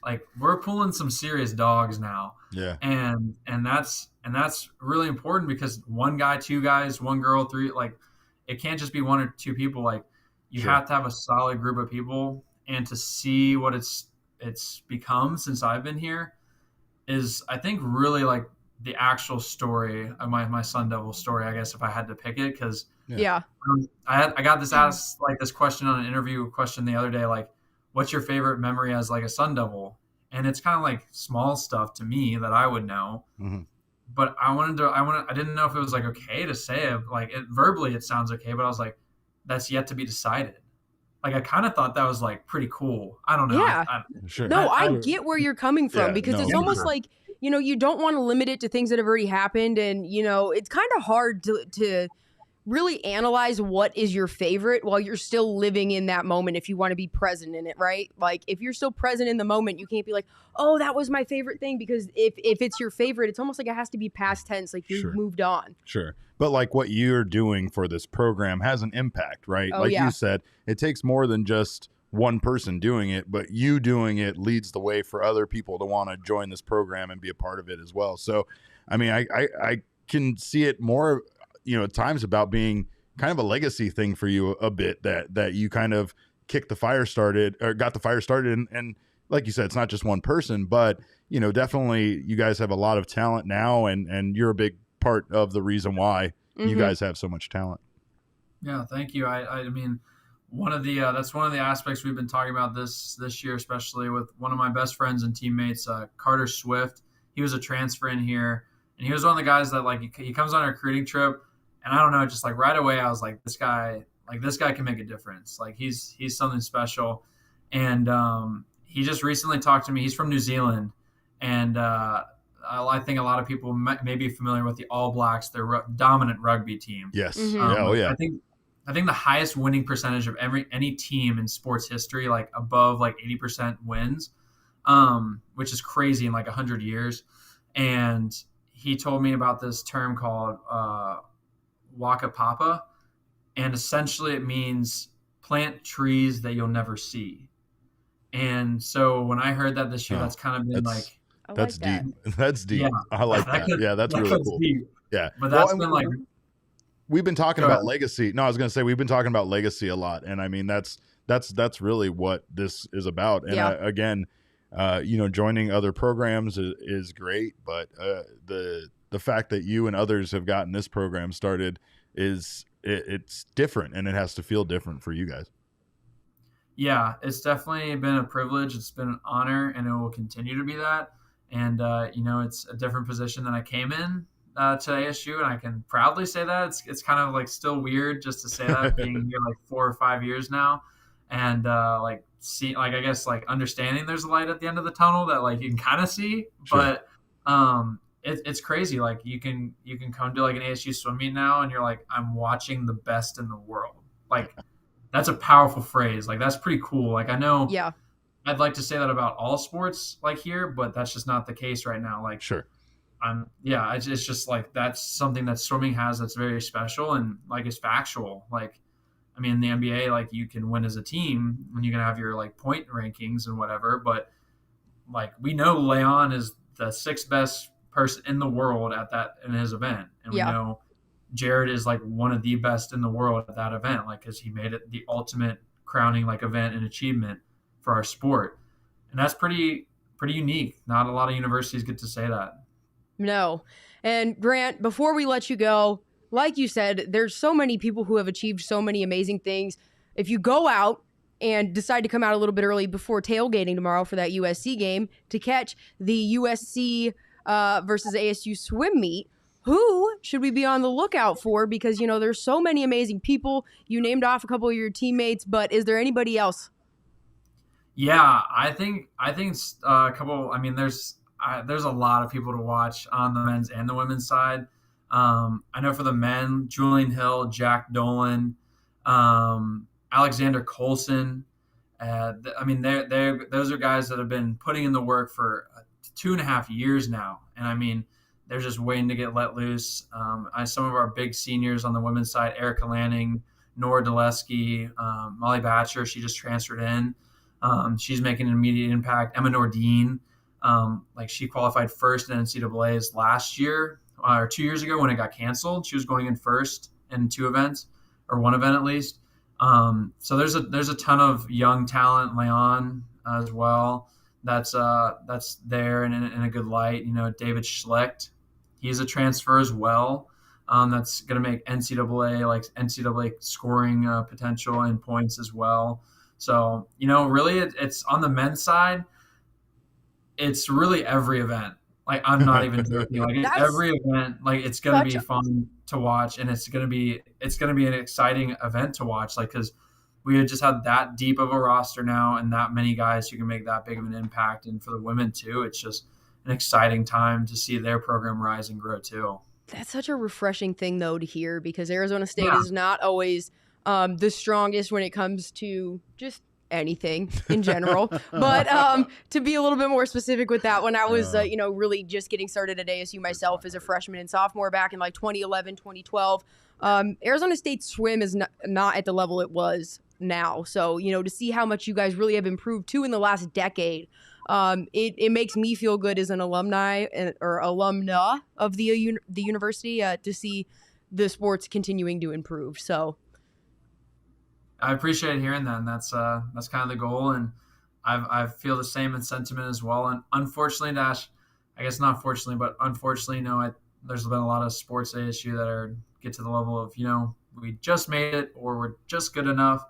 Like we're pulling some serious dogs now. Yeah. And that's really important, because 1 guy, 2 guys, 1 girl, 3, like it can't just be 1 or 2 people. Like you have to have a solid group of people, and to see what it's become since I've been here is, I think, really like the actual story of my Sun Devil story, I guess, if I had to pick it. Because I got this asked like this question on an interview question the other day, like, what's your favorite memory as like a Sun Devil? And it's kind of like small stuff to me that I would know. But I didn't know if it was like okay to say it. Like verbally it sounds okay, but I was like, that's yet to be decided. Like I kind of thought that was like pretty cool. I don't know. Yeah. I get where you're coming from, because it's almost like, you don't want to limit it to things that have already happened. And, it's kind of hard to really analyze what is your favorite while you're still living in that moment, if you want to be present in it, right? Like if you're still present in the moment, you can't be like, oh, that was my favorite thing, because if it's your favorite, it's almost like it has to be past tense, like you've moved on. Sure. But like what you're doing for this program has an impact, right? You said, it takes more than just one person doing it, but you doing it leads the way for other people to want to join this program and be a part of it as well. So, I mean, I can see it more, at times about being kind of a legacy thing for you a bit, that you kind of got the fire started, and like you said, it's not just one person, but definitely you guys have a lot of talent now, and you're a big part of the reason why you guys have so much talent. Yeah, thank you. I mean, that's one of the aspects we've been talking about this year, especially with one of my best friends and teammates, Carter Swift. He was a transfer in here, and he was one of the guys that like he comes on a recruiting trip, and I don't know, just like right away I was like, this guy can make a difference. Like he's something special. And he just recently talked to me. He's from New Zealand, and I think a lot of people may be familiar with the All Blacks, their dominant rugby team. Yes. I think the highest winning percentage of any team in sports history, like above like 80% wins, which is crazy in like 100 years. And he told me about this term called Waka Papa, and essentially it means plant trees that you'll never see. And so when I heard that this year, that's kind of been like, that's deep. That's deep. Yeah. I like that. That's really cool. Deep. Yeah. But that's been like, we've been talking about legacy. No, I was going to say, we've been talking about legacy a lot. And I mean, that's really what this is about. And again, joining other programs is great, but the fact that you and others have gotten this program started it's different, and it has to feel different for you guys. Yeah, it's definitely been a privilege. It's been an honor, and it will continue to be that. And, it's a different position than I came in. to ASU, and I can proudly say that. It's kind of like still weird just to say that, being here like 4 or 5 years now, and like see, like I guess like understanding there's a light at the end of the tunnel that like you can kind of see, Sure. but it's crazy. Like you can come to like an ASU swim meet now, and you're like, I'm watching the best in the world. Like that's a powerful phrase. Like that's pretty cool. Like I know, Yeah. I'd like to say that about all sports like here, but that's just not the case right now. Like Sure. it's just like that's something that swimming has that's very special and like it's factual. Like, I mean, in the NBA, like you can win as a team and you can have your like point rankings and whatever, but like we know Leon is the sixth best person in the world at that in his event, and we know Jared is like one of the best in the world at that event, like because he made it the ultimate crowning like event and achievement for our sport, and that's pretty unique. Not a lot of universities get to say that. No. And Grant, before we let you go, like you said, there's so many people who have achieved so many amazing things. If you go out and decide to come out a little bit early before tailgating tomorrow for that USC game to catch the USC versus ASU swim meet, who should we be on the lookout for? Because, you know, there's so many amazing people. You named off a couple of your teammates, but is there anybody else? Yeah, I think a couple. I mean, there's a lot of people to watch on the men's and the women's side. I know for the men, Julian Hill, Jack Dolan, Alexander Colson. I mean, those are guys that have been putting in the work for 2.5 years now, and I mean, they're just waiting to get let loose. Some of our big seniors on the women's side, Erica Lanning, Nora Dulesky, Molly Batcher, she just transferred in. She's making an immediate impact. Emma Nordine, like she qualified first in NCAA's last year or 2 years ago when it got canceled. She was going in first in 2 events or 1 event at least. So there's a ton of young talent, Leon as well. That's there and in a good light. You know, David Schlecht, he's a transfer as well. That's going to make NCAA scoring potential and points as well. So, you know, really it's on the men's side. It's really every event. Like I'm not even joking. Like every event, like it's going to be fun to watch, and it's going to be an exciting event to watch. Like because we had just had that deep of a roster now, and that many guys who can make that big of an impact. And for the women too, it's just an exciting time to see their program rise and grow too. That's such a refreshing thing though to hear, because Arizona State is not always the strongest when it comes to just anything in general. But to be a little bit more specific with that, when I was, really just getting started at ASU myself as a freshman and sophomore back in like 2011, 2012, Arizona State swim is not at the level it was now. So, you know, to see how much you guys really have improved too in the last decade, it makes me feel good as an alumni or alumna of the university to see the sports continuing to improve. So I appreciate hearing that, and that's kind of the goal, and I feel the same in sentiment as well. And unfortunately, Dash, I guess not fortunately, but unfortunately, there's been a lot of sports ASU that get to the level of, you know, we just made it or we're just good enough,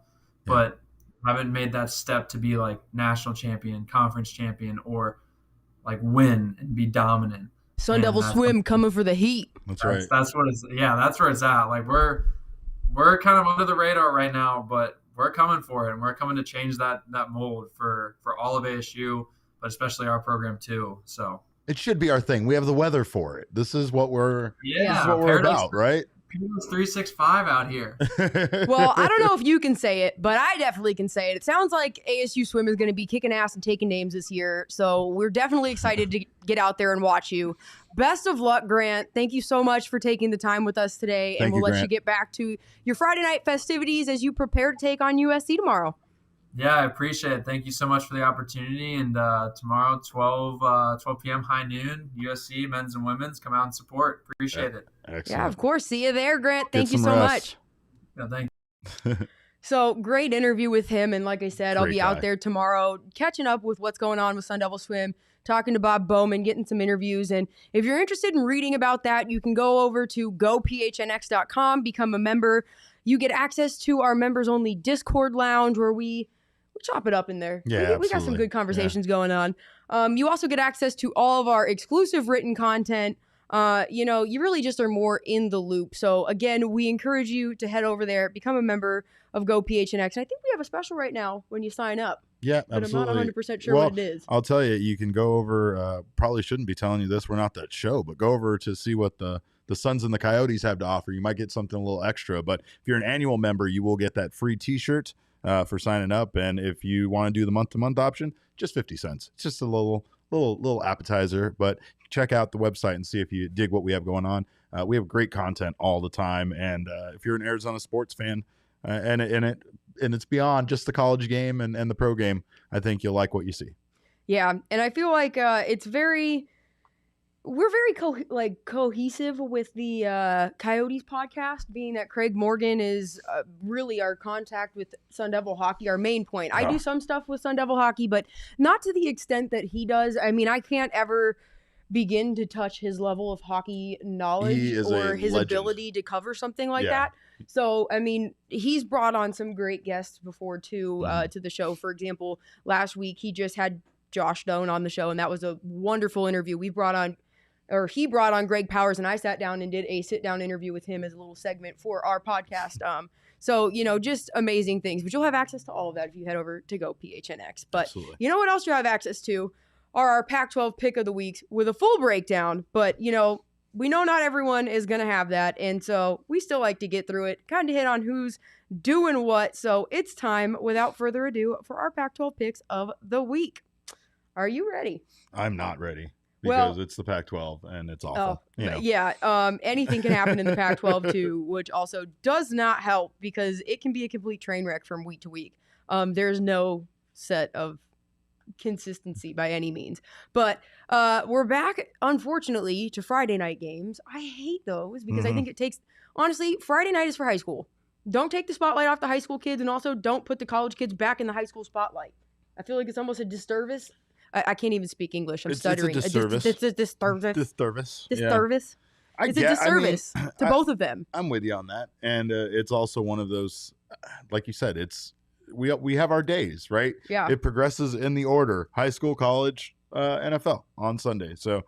but haven't made that step to be like national champion, conference champion, or like win and be dominant. Sun Devil swim coming for the heat. That's right. That's what it's. Yeah, that's where it's at. Like we're kind of under the radar right now, but we're coming for it, and we're coming to change that mold for all of ASU, but especially our program too. So it should be our thing. We have the weather for it. This is what we're about, right? It's 365 out here. Well, I don't know if you can say it, but I definitely can say it. It sounds like ASU swim is going to be kicking ass and taking names this year. So we're definitely excited to get out there and watch you. Best of luck, Grant. Thank you so much for taking the time with us today. And we'll let you get back to your Friday night festivities as you prepare to take on USC tomorrow. Yeah, I appreciate it. Thank you so much for the opportunity. And tomorrow, 12 p.m. high noon, USC men's and women's, come out and support. Appreciate it. Excellent. Yeah, of course. See you there, Grant. Thank you so much. Yeah, thank you. So great interview with him. And like I said, I'll be out there tomorrow catching up with what's going on with Sun Devil Swim, talking to Bob Bowman, getting some interviews. And if you're interested in reading about that, you can go over to gophnx.com, become a member. You get access to our members-only Discord lounge where we chop it up in there. Yeah, we got some good conversations going on. You also get access to all of our exclusive written content, you really just are more in the loop. So again, we encourage you to head over there, become a member of Go PHNX. And I think we have a special right now when you sign up. Yeah, but absolutely. I'm not 100% sure what it is. I'll tell you, you can go over, probably shouldn't be telling you this, we're not that show, but go over to see what the Suns and the Coyotes have to offer. You might get something a little extra, but if you're an annual member, you will get that free t-shirt for signing up. And if you want to do the month-to-month option, just 50 cents. It's just a little appetizer, but check out the website and see if you dig what we have going on. We have great content all the time. And if you're an Arizona sports fan, and it's beyond just the college game and the pro game, I think you'll like what you see. Yeah, and I feel like we're very cohesive with the Coyotes podcast, being that Craig Morgan is really our contact with Sun Devil hockey, our main point. I do some stuff with Sun Devil hockey, but not to the extent that he does. I mean, I can't ever begin to touch his level of hockey knowledge or his ability to cover something like that. So, I mean, he's brought on some great guests before too, to the show. For example, last week he just had Josh Doan on the show, and that was a wonderful interview. He brought on Greg Powers, and I sat down and did a sit-down interview with him as a little segment for our podcast. So, just amazing things. But you'll have access to all of that if you head over to Go PHNX. But absolutely. You know what else you have access to are our Pac-12 pick of the week with a full breakdown. But, we know not everyone is going to have that. And so we still like to get through it, kind of hit on who's doing what. So it's time, without further ado, for our Pac-12 picks of the week. Are you ready? I'm not ready. Because it's the Pac-12 and it's awful. Yeah. Anything can happen in the Pac-12 too, which also does not help because it can be a complete train wreck from week to week. There's no set of consistency by any means. But we're back, unfortunately, to Friday night games. I hate those because I think it takes, honestly, Friday night is for high school. Don't take the spotlight off the high school kids, and also don't put the college kids back in the high school spotlight. I feel like it's almost a disservice. I can't even speak English. I'm stuttering. It's a disservice. It's a disservice. Disservice. Disservice. Yeah. It's a disservice to both of them. I'm with you on that. And it's also one of those, like you said, we have our days, right? Yeah. It progresses in the order: high school, college, NFL on Sunday. So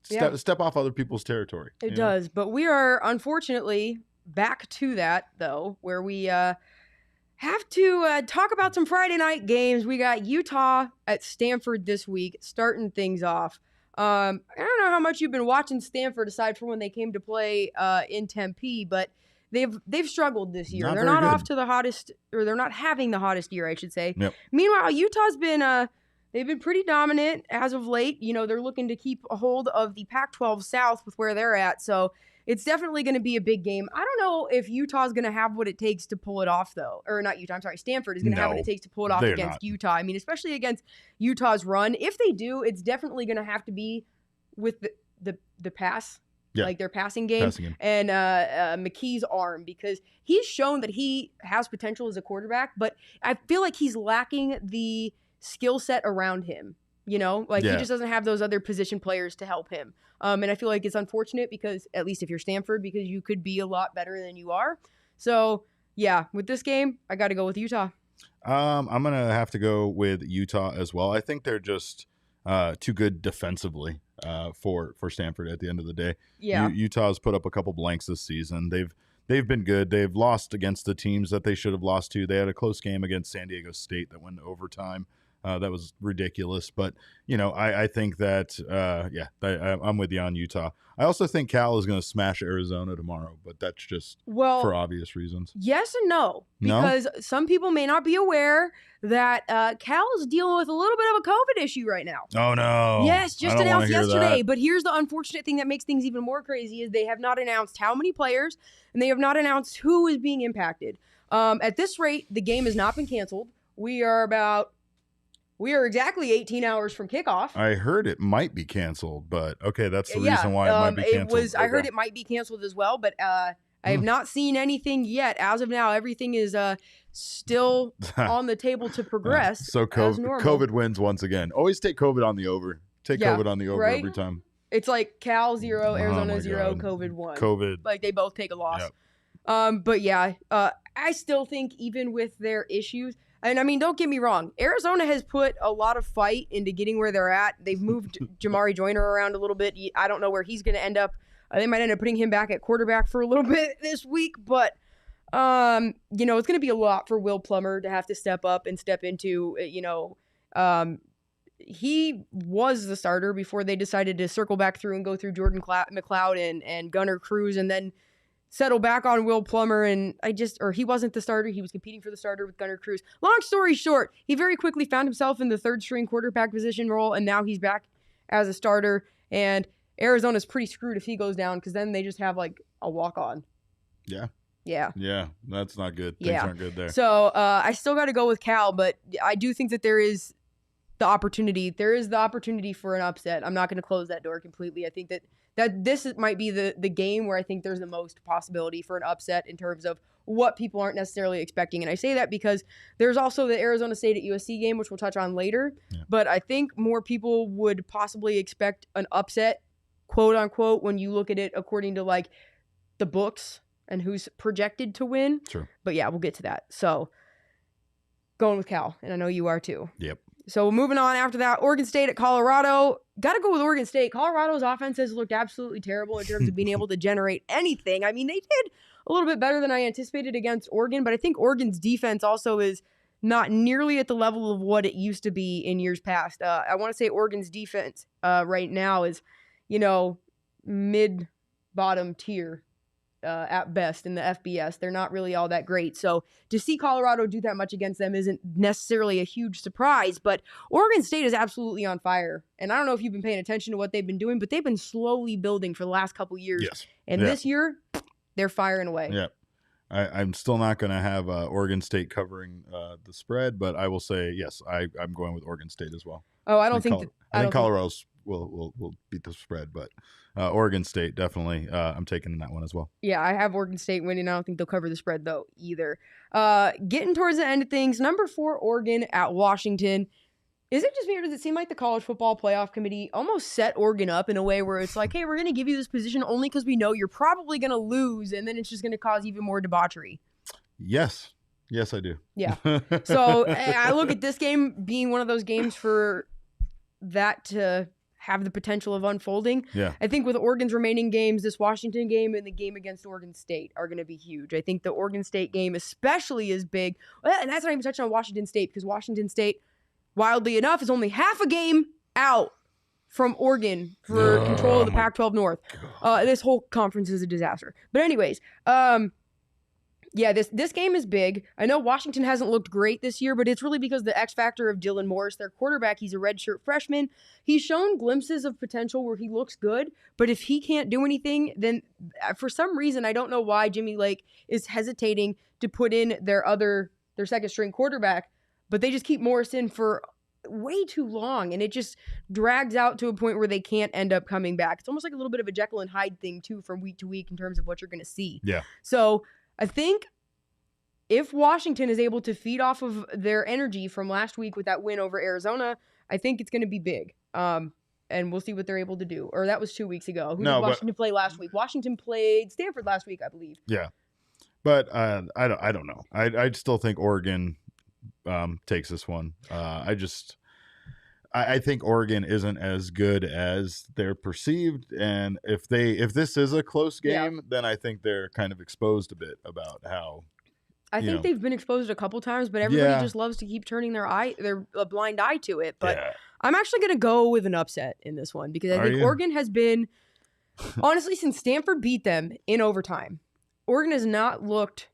step off other people's territory. It does. But we are unfortunately back to that though, where we have to talk about some Friday night games. We got Utah at Stanford this week, starting things off. I don't know how much you've been watching Stanford aside from when they came to play in Tempe, but they've struggled this year. They're not off to the hottest, or they're not having the hottest year, I should say. Yep. Meanwhile, Utah's been they've been pretty dominant as of late. They're looking to keep a hold of the Pac-12 South with where they're at. So it's definitely going to be a big game. I don't know if Utah's going to have what it takes to pull it off, though. Or not Utah, I'm sorry. Stanford is going to have what it takes to pull it off against Utah. I mean, especially against Utah's run. If they do, it's definitely going to have to be with the pass, like their passing game. And McKee's arm, because he's shown that he has potential as a quarterback, but I feel like he's lacking the skill set around him. He just doesn't have those other position players to help him. And I feel like it's unfortunate because, at least if you're Stanford, because you could be a lot better than you are. So, yeah, with this game, I got to go with Utah. I'm going to have to go with Utah as well. I think they're just too good defensively for Stanford at the end of the day. Yeah. Utah's put up a couple blanks this season. They've been good. They've lost against the teams that they should have lost to. They had a close game against San Diego State that went to overtime. That was ridiculous. But, I think that, I'm with you on Utah. I also think Cal is going to smash Arizona tomorrow, but that's just for obvious reasons. Yes and no. Because some people may not be aware that Cal is dealing with a little bit of a COVID issue right now. Oh, no. Yes, just announced yesterday. But here's the unfortunate thing that makes things even more crazy is they have not announced how many players, and they have not announced who is being impacted. At this rate, the game has not been canceled. We are exactly 18 hours from kickoff. I heard it might be canceled, but okay, that's the reason why it might be canceled. I heard it might be canceled as well, but I have not seen anything yet. As of now, everything is still on the table to progress. So COVID wins once again. Always take COVID on the over. COVID on the over every time. It's like Cal 0, Arizona 0, COVID 1. Like they both take a loss. Yep. But yeah, I still think even with their issues, And I mean, don't get me wrong. Arizona has put a lot of fight into getting where they're at. They've moved Jamari Joyner around a little bit. I don't know where he's going to end up. They might end up putting him back at quarterback for a little bit this week. But, it's going to be a lot for Will Plummer to have to step up and step into, he was the starter before they decided to circle back through and go through Jordan McLeod and Gunnar Cruz and then settle back on Will Plummer. And he wasn't the starter. He was competing for the starter with Gunnar Cruz. Long story short, he very quickly found himself in the third string quarterback position role. And now he's back as a starter. And Arizona's pretty screwed if he goes down because then they just have like a walk on. Yeah. Yeah. Yeah. That's not good. Things aren't good there. So I still got to go with Cal, but I do think that there is the opportunity for an upset. I'm not going to close that door completely. I think that this might be the game where I think there's the most possibility for an upset in terms of what people aren't necessarily expecting. And I say that because there's also the Arizona State at USC game, which we'll touch on later. Yeah. But I think more people would possibly expect an upset, quote unquote, when you look at it according to like the books and who's projected to win. Sure. But yeah, we'll get to that. So going with Cal, and I know you are too. Yep. So moving on after that, Oregon State at Colorado. Got to go with Oregon State. Colorado's offense has looked absolutely terrible in terms of being able to generate anything. I mean, they did a little bit better than I anticipated against Oregon, but I think Oregon's defense also is not nearly at the level of what it used to be in years past. I want to say Oregon's defense right now is, mid-bottom tier. At best in the FBS. They're not really all that great. So to see Colorado do that much against them isn't necessarily a huge surprise, but Oregon State is absolutely on fire. And I don't know if you've been paying attention to what they've been doing, but they've been slowly building for the last couple years. Yes. And this year, they're firing away. Yeah. I'm still not going to have Oregon State covering the spread, but I will say, yes, I'm going with Oregon State as well. Oh, I think Colorado's will beat the spread, but Oregon State definitely. I'm taking that one as well. Yeah, I have Oregon State winning. I don't think they'll cover the spread though either. Getting towards the end of things, number 4 Oregon at Washington. Is it just me or does it seem like the college football playoff committee almost set Oregon up in a way where it's like, hey, we're going to give you this position only because we know you're probably going to lose, and then it's just going to cause even more debauchery? Yes, I do. Yeah. So I look at this game being one of those games for that to have the potential of unfolding. Yeah. I think with Oregon's remaining games, this Washington game and the game against Oregon State are going to be huge. I think the Oregon State game especially is big. And that's not even touching on Washington State because Washington State, wildly enough, is only half a game out from Oregon for control of the Pac-12 North. This whole conference is a disaster. But anyways, this game is big. I know Washington hasn't looked great this year, but it's really because the X factor of Dylan Morris, their quarterback. He's a redshirt freshman. He's shown glimpses of potential where he looks good, but if he can't do anything, then for some reason, I don't know why Jimmy Lake is hesitating to put in their second string quarterback, but they just keep Morris in for way too long, and it just drags out to a point where they can't end up coming back. It's almost like a little bit of a Jekyll and Hyde thing too from week to week in terms of what you're going to see. Yeah. So I think if Washington is able to feed off of their energy from last week with that win over Arizona, I think it's going to be big. And we'll see what they're able to do. Or that was 2 weeks ago. Who did Washington play last week? Washington played Stanford last week, I believe. Yeah. But I don't know. I still think Oregon takes this one. I think Oregon isn't as good as they're perceived, and if this is a close game, then I think they're kind of exposed a bit about how. I think they've been exposed a couple times, but everybody just loves to keep turning their blind eye to it. But I'm actually going to go with an upset in this one because I think Oregon has been, honestly, since Stanford beat them in overtime, Oregon has not looked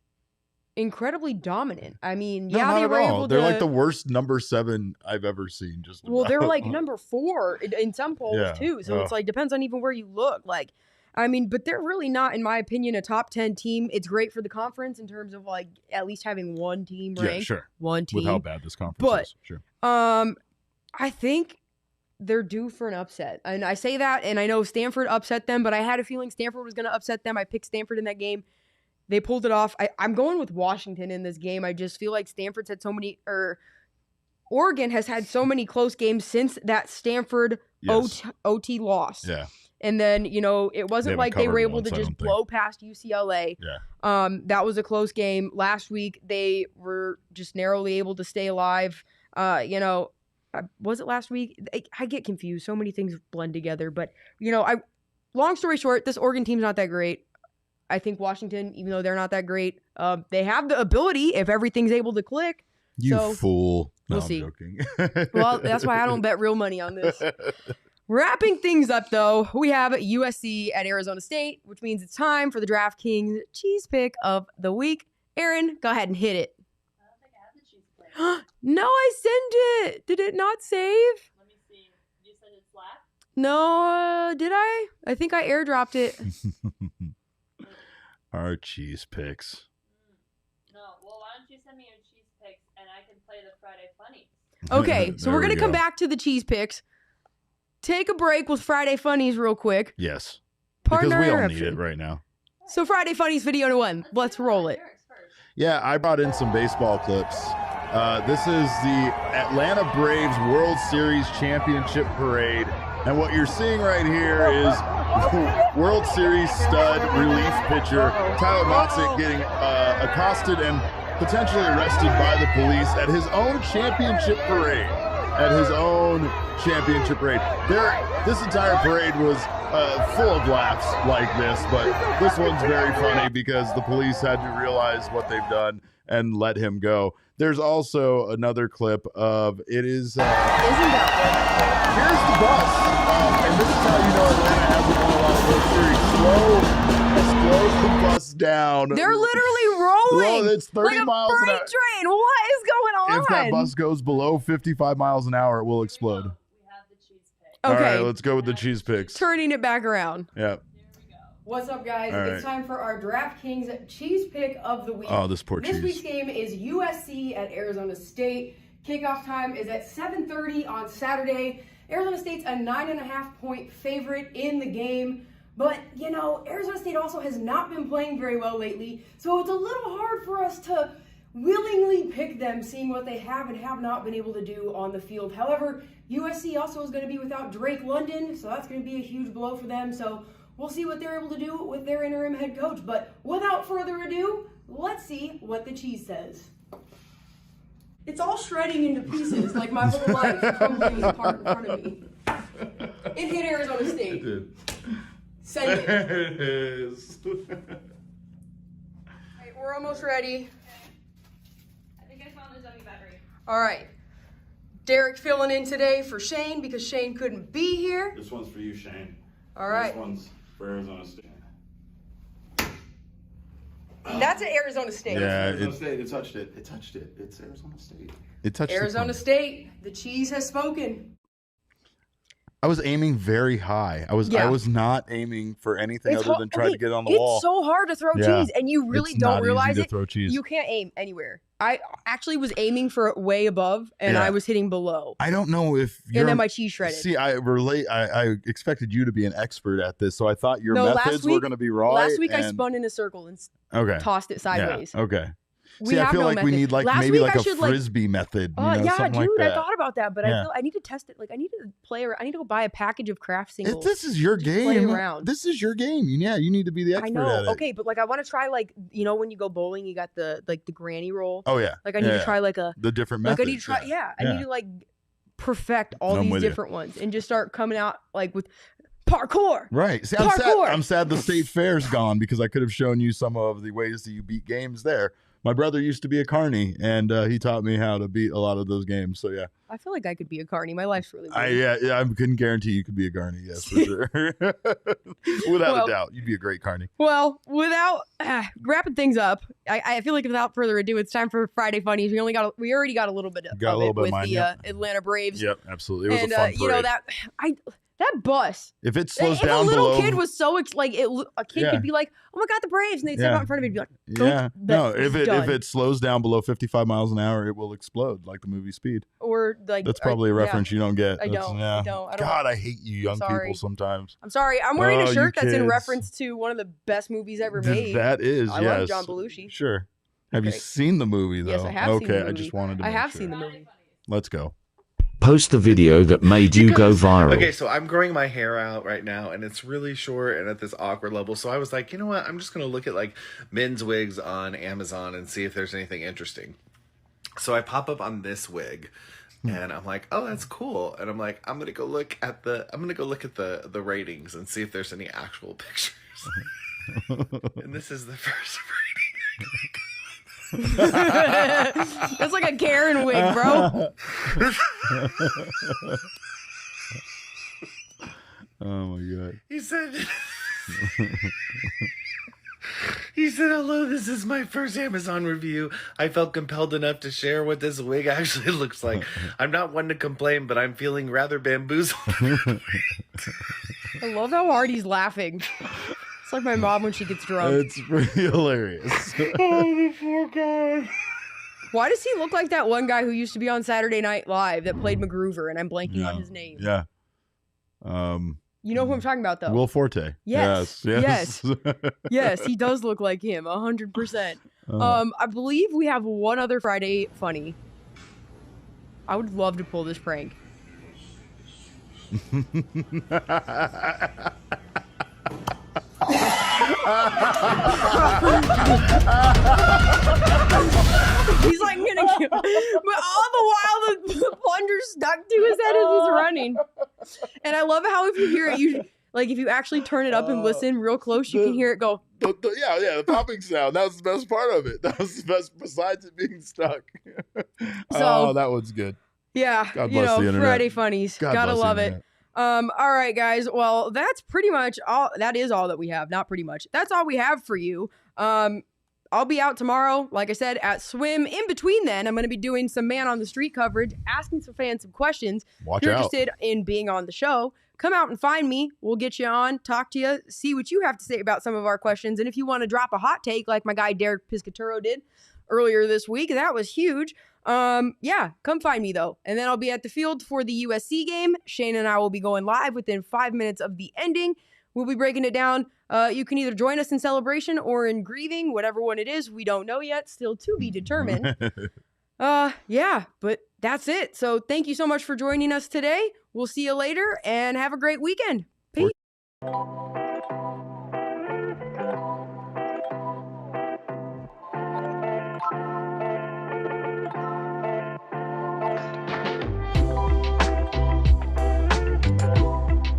incredibly dominant. I mean, they were able to. They're like the worst number 7 I've ever seen. They're like number 4 in some polls too. So it's like depends on even where you look. Like, I mean, but they're really not, in my opinion, a top 10 team. It's great for the conference in terms of like at least having one team ranked. Yeah, sure. One team. With how bad this conference is. Sure. I think they're due for an upset. And I say that, and I know Stanford upset them, but I had a feeling Stanford was going to upset them. I picked Stanford in that game. They pulled it off. I'm going with Washington in this game. I just feel like Oregon has had so many close games since that Stanford OT loss. Yeah. And then, it wasn't like they were able to just blow past UCLA. Yeah. That was a close game. Last week, they were just narrowly able to stay alive. Was it last week? I get confused. So many things blend together. But, long story short, this Oregon team's not that great. I think Washington, even though they're not that great, they have the ability if everything's able to click. You fool. We'll No, see. I'm joking. Well, that's why I don't bet real money on this. Wrapping things up, though, we have USC at Arizona State, which means it's time for the DraftKings cheese pick of the week. Aaron, go ahead and hit it. I don't think I have the cheese pick. No, I sent it. Did it not save? Let me see. You said it's left? No, did I? I think I airdropped it. Our cheese picks. No. Well, why don't you send me your cheese picks and I can play the Friday Funnies? Okay, so we're There going we to come go. back to the cheese picks. Take a break with Friday Funnies real quick. Yes. Pardon Because we our all need interruption. it right now. So Friday Funnies video to one. Let's roll it. Derek's first. Yeah, I brought in some baseball clips. This is the Atlanta Braves World Series Championship Parade. And what you're seeing right here is World Series stud relief pitcher Tyler Motzik getting accosted and potentially arrested by the police at his own championship parade. This entire parade was full of laughs like this, but this one's very funny because the police had to realize what they've done and let him go. There's also another clip of here's the bus, and this is how you know Atlanta hasn't won a lot of World Series. Slow the bus down. They're literally rolling. Well, it's 30 like a miles an freight hour. train. What is going on? If that bus goes below 55 miles an hour, it will explode. We have the cheese pick. All Okay, right, let's go with the cheese picks. turning it back around. Yeah. Here we go. What's up, guys? All It's right. time for our DraftKings cheese pick of the week. Oh, this poor This cheese. week's game is USC at Arizona State. Kickoff time is at 7:30 on Saturday. Arizona State's a 9.5-point favorite in the game. But, Arizona State also has not been playing very well lately. So it's a little hard for us to willingly pick them, seeing what they have and have not been able to do on the field. However, USC also is going to be without Drake London, so that's going to be a huge blow for them. So we'll see what they're able to do with their interim head coach. But without further ado, let's see what the cheese says. It's all shredding into pieces, like my whole life crumbling was apart in front of me. It hit Arizona State. Send it. There it is. Right, we're almost ready. I think I found the dummy battery. All right. Derek filling in today for Shane because Shane couldn't be here. This one's for you, Shane. All right. This one's for Arizona State. That's at Arizona State. Yeah, Arizona State, it touched it. It touched it. It's Arizona State. it touched Arizona the State. The cheese has spoken. I was aiming very high. I was not aiming for anything other than try to get on the wall. It's so hard to throw Yeah. cheese, and you really It's don't not realize easy to it. throw cheese. You can't aim anywhere. I actually was aiming for way above, and Yeah. I was hitting below. I don't know if you're. And then my cheese shredded. See, I expected you to be an expert at this, so I thought your No, last methods were week- going to be right. Last week I and- spun in a circle and Okay. tossed it sideways. Yeah. Okay. We See, I have feel no like we method. need Last maybe week like I a should, frisbee method. yeah, something dude, like I that. thought about that, but Yeah. I need to test it. Like I need to I need to go buy a package of craft singles. This is your Just play game. around. This is your game. Yeah, you need to be the expert I know. at it. Okay, but like I want to try like when you go bowling, you got the granny roll. Oh yeah. Like I need Yeah. to try like a the different like methods. I need to try. Yeah, I Yeah. need to like perfect all I'm these with you. different ones and just start coming out like with parkour. Right. See, Parkour! I'm sad the state fair's gone because I could have shown you some of the ways that you beat games there. My brother used to be a carny, and he taught me how to beat a lot of those games. So yeah, I feel like I could be a carny. My life's really weird. I couldn't guarantee you could be a carny. Yes, for sure. Without Well- a doubt, you'd be a great carny. Well, without wrapping things up, I feel like without further ado, it's time for Friday Funnies. We already got a little bit of Got a little it bit with of mine, the yep. Atlanta Braves. Yep, absolutely. It was And a fun parade. that bus. If it slows If a down little below, kid was so a kid Yeah. could be like, "Oh my God, the Braves!" and they'd step Yeah. out in front of me and be like, yeah, no. That If is it done. slows down below 55 miles an hour, it will explode like the movie Speed. or like. That's probably a reference you don't get. I That's- don't. yeah. I don't. God, I hate you young Sorry. people sometimes. I'm sorry. I'm wearing Oh, a you shirt that's in kids. reference to one of the best movies ever made. That is, I yes. love John Belushi. Sure. Have you Okay. seen the movie though? Yes, I have okay, seen the I movie. just wanted to I make have sure. seen the Friday movie. Funnies. Let's go. Post the video that made you go viral. Okay, so I'm growing my hair out right now, and it's really short and at this awkward level. So I was like, you know what? I'm just going to look at like men's wigs on Amazon and see if there's anything interesting. So I pop up on this wig, and I'm like, oh, that's cool. And I'm like, I'm gonna go look at the ratings and see if there's any actual pictures. And this is the first rating. That's like a Karen wig, bro. Oh my god. He said, hello, this is my first Amazon review. I felt compelled enough to share what this wig actually looks like. I'm not one to complain, but I'm feeling rather bamboozled. I love how hard he's laughing. It's like my mom when she gets drunk. It's pretty hilarious. Oh, the poor guy. Why does he look like that one guy who used to be on Saturday Night Live that played MacGruber, and I'm blanking on his name? Yeah. You know who I'm talking about, though? Will Forte. Yes. Yes. Yes, he does look like him, 100%. I believe we have one other Friday funny. I would love to pull this prank. He's like gonna kill, but all the while the plunger stuck to his head as he's running. And I love how if you hear it, if you actually turn it up and listen real close, you can hear it go. The popping sound. That was the best part of it. That was the best, besides it being stuck. Oh, that one's good. Yeah, God bless the internet. Friday funnies. Gotta love it. All right, guys. Well, that's pretty much all. That is all that we have. Not pretty much. That's all we have for you. I'll be out tomorrow, like I said, at Swim. In between then, I'm going to be doing some man on the street coverage, asking some fans some questions. Watch if you're out. interested in being on the show, come out and find me. We'll get you on, talk to you, see what you have to say about some of our questions. And if you want to drop a hot take like my guy Derek Piscaturo did earlier this week, that was huge. Yeah, come find me though. And then I'll be at the field for the USC game. Shane and I will be going live within 5 minutes of the ending. We'll be breaking it down. You can either join us in celebration or in grieving, whatever one it is. We don't know yet. Still to be determined. Yeah, but that's it. So thank you so much for joining us today. We'll see you later and have a great weekend. Peace.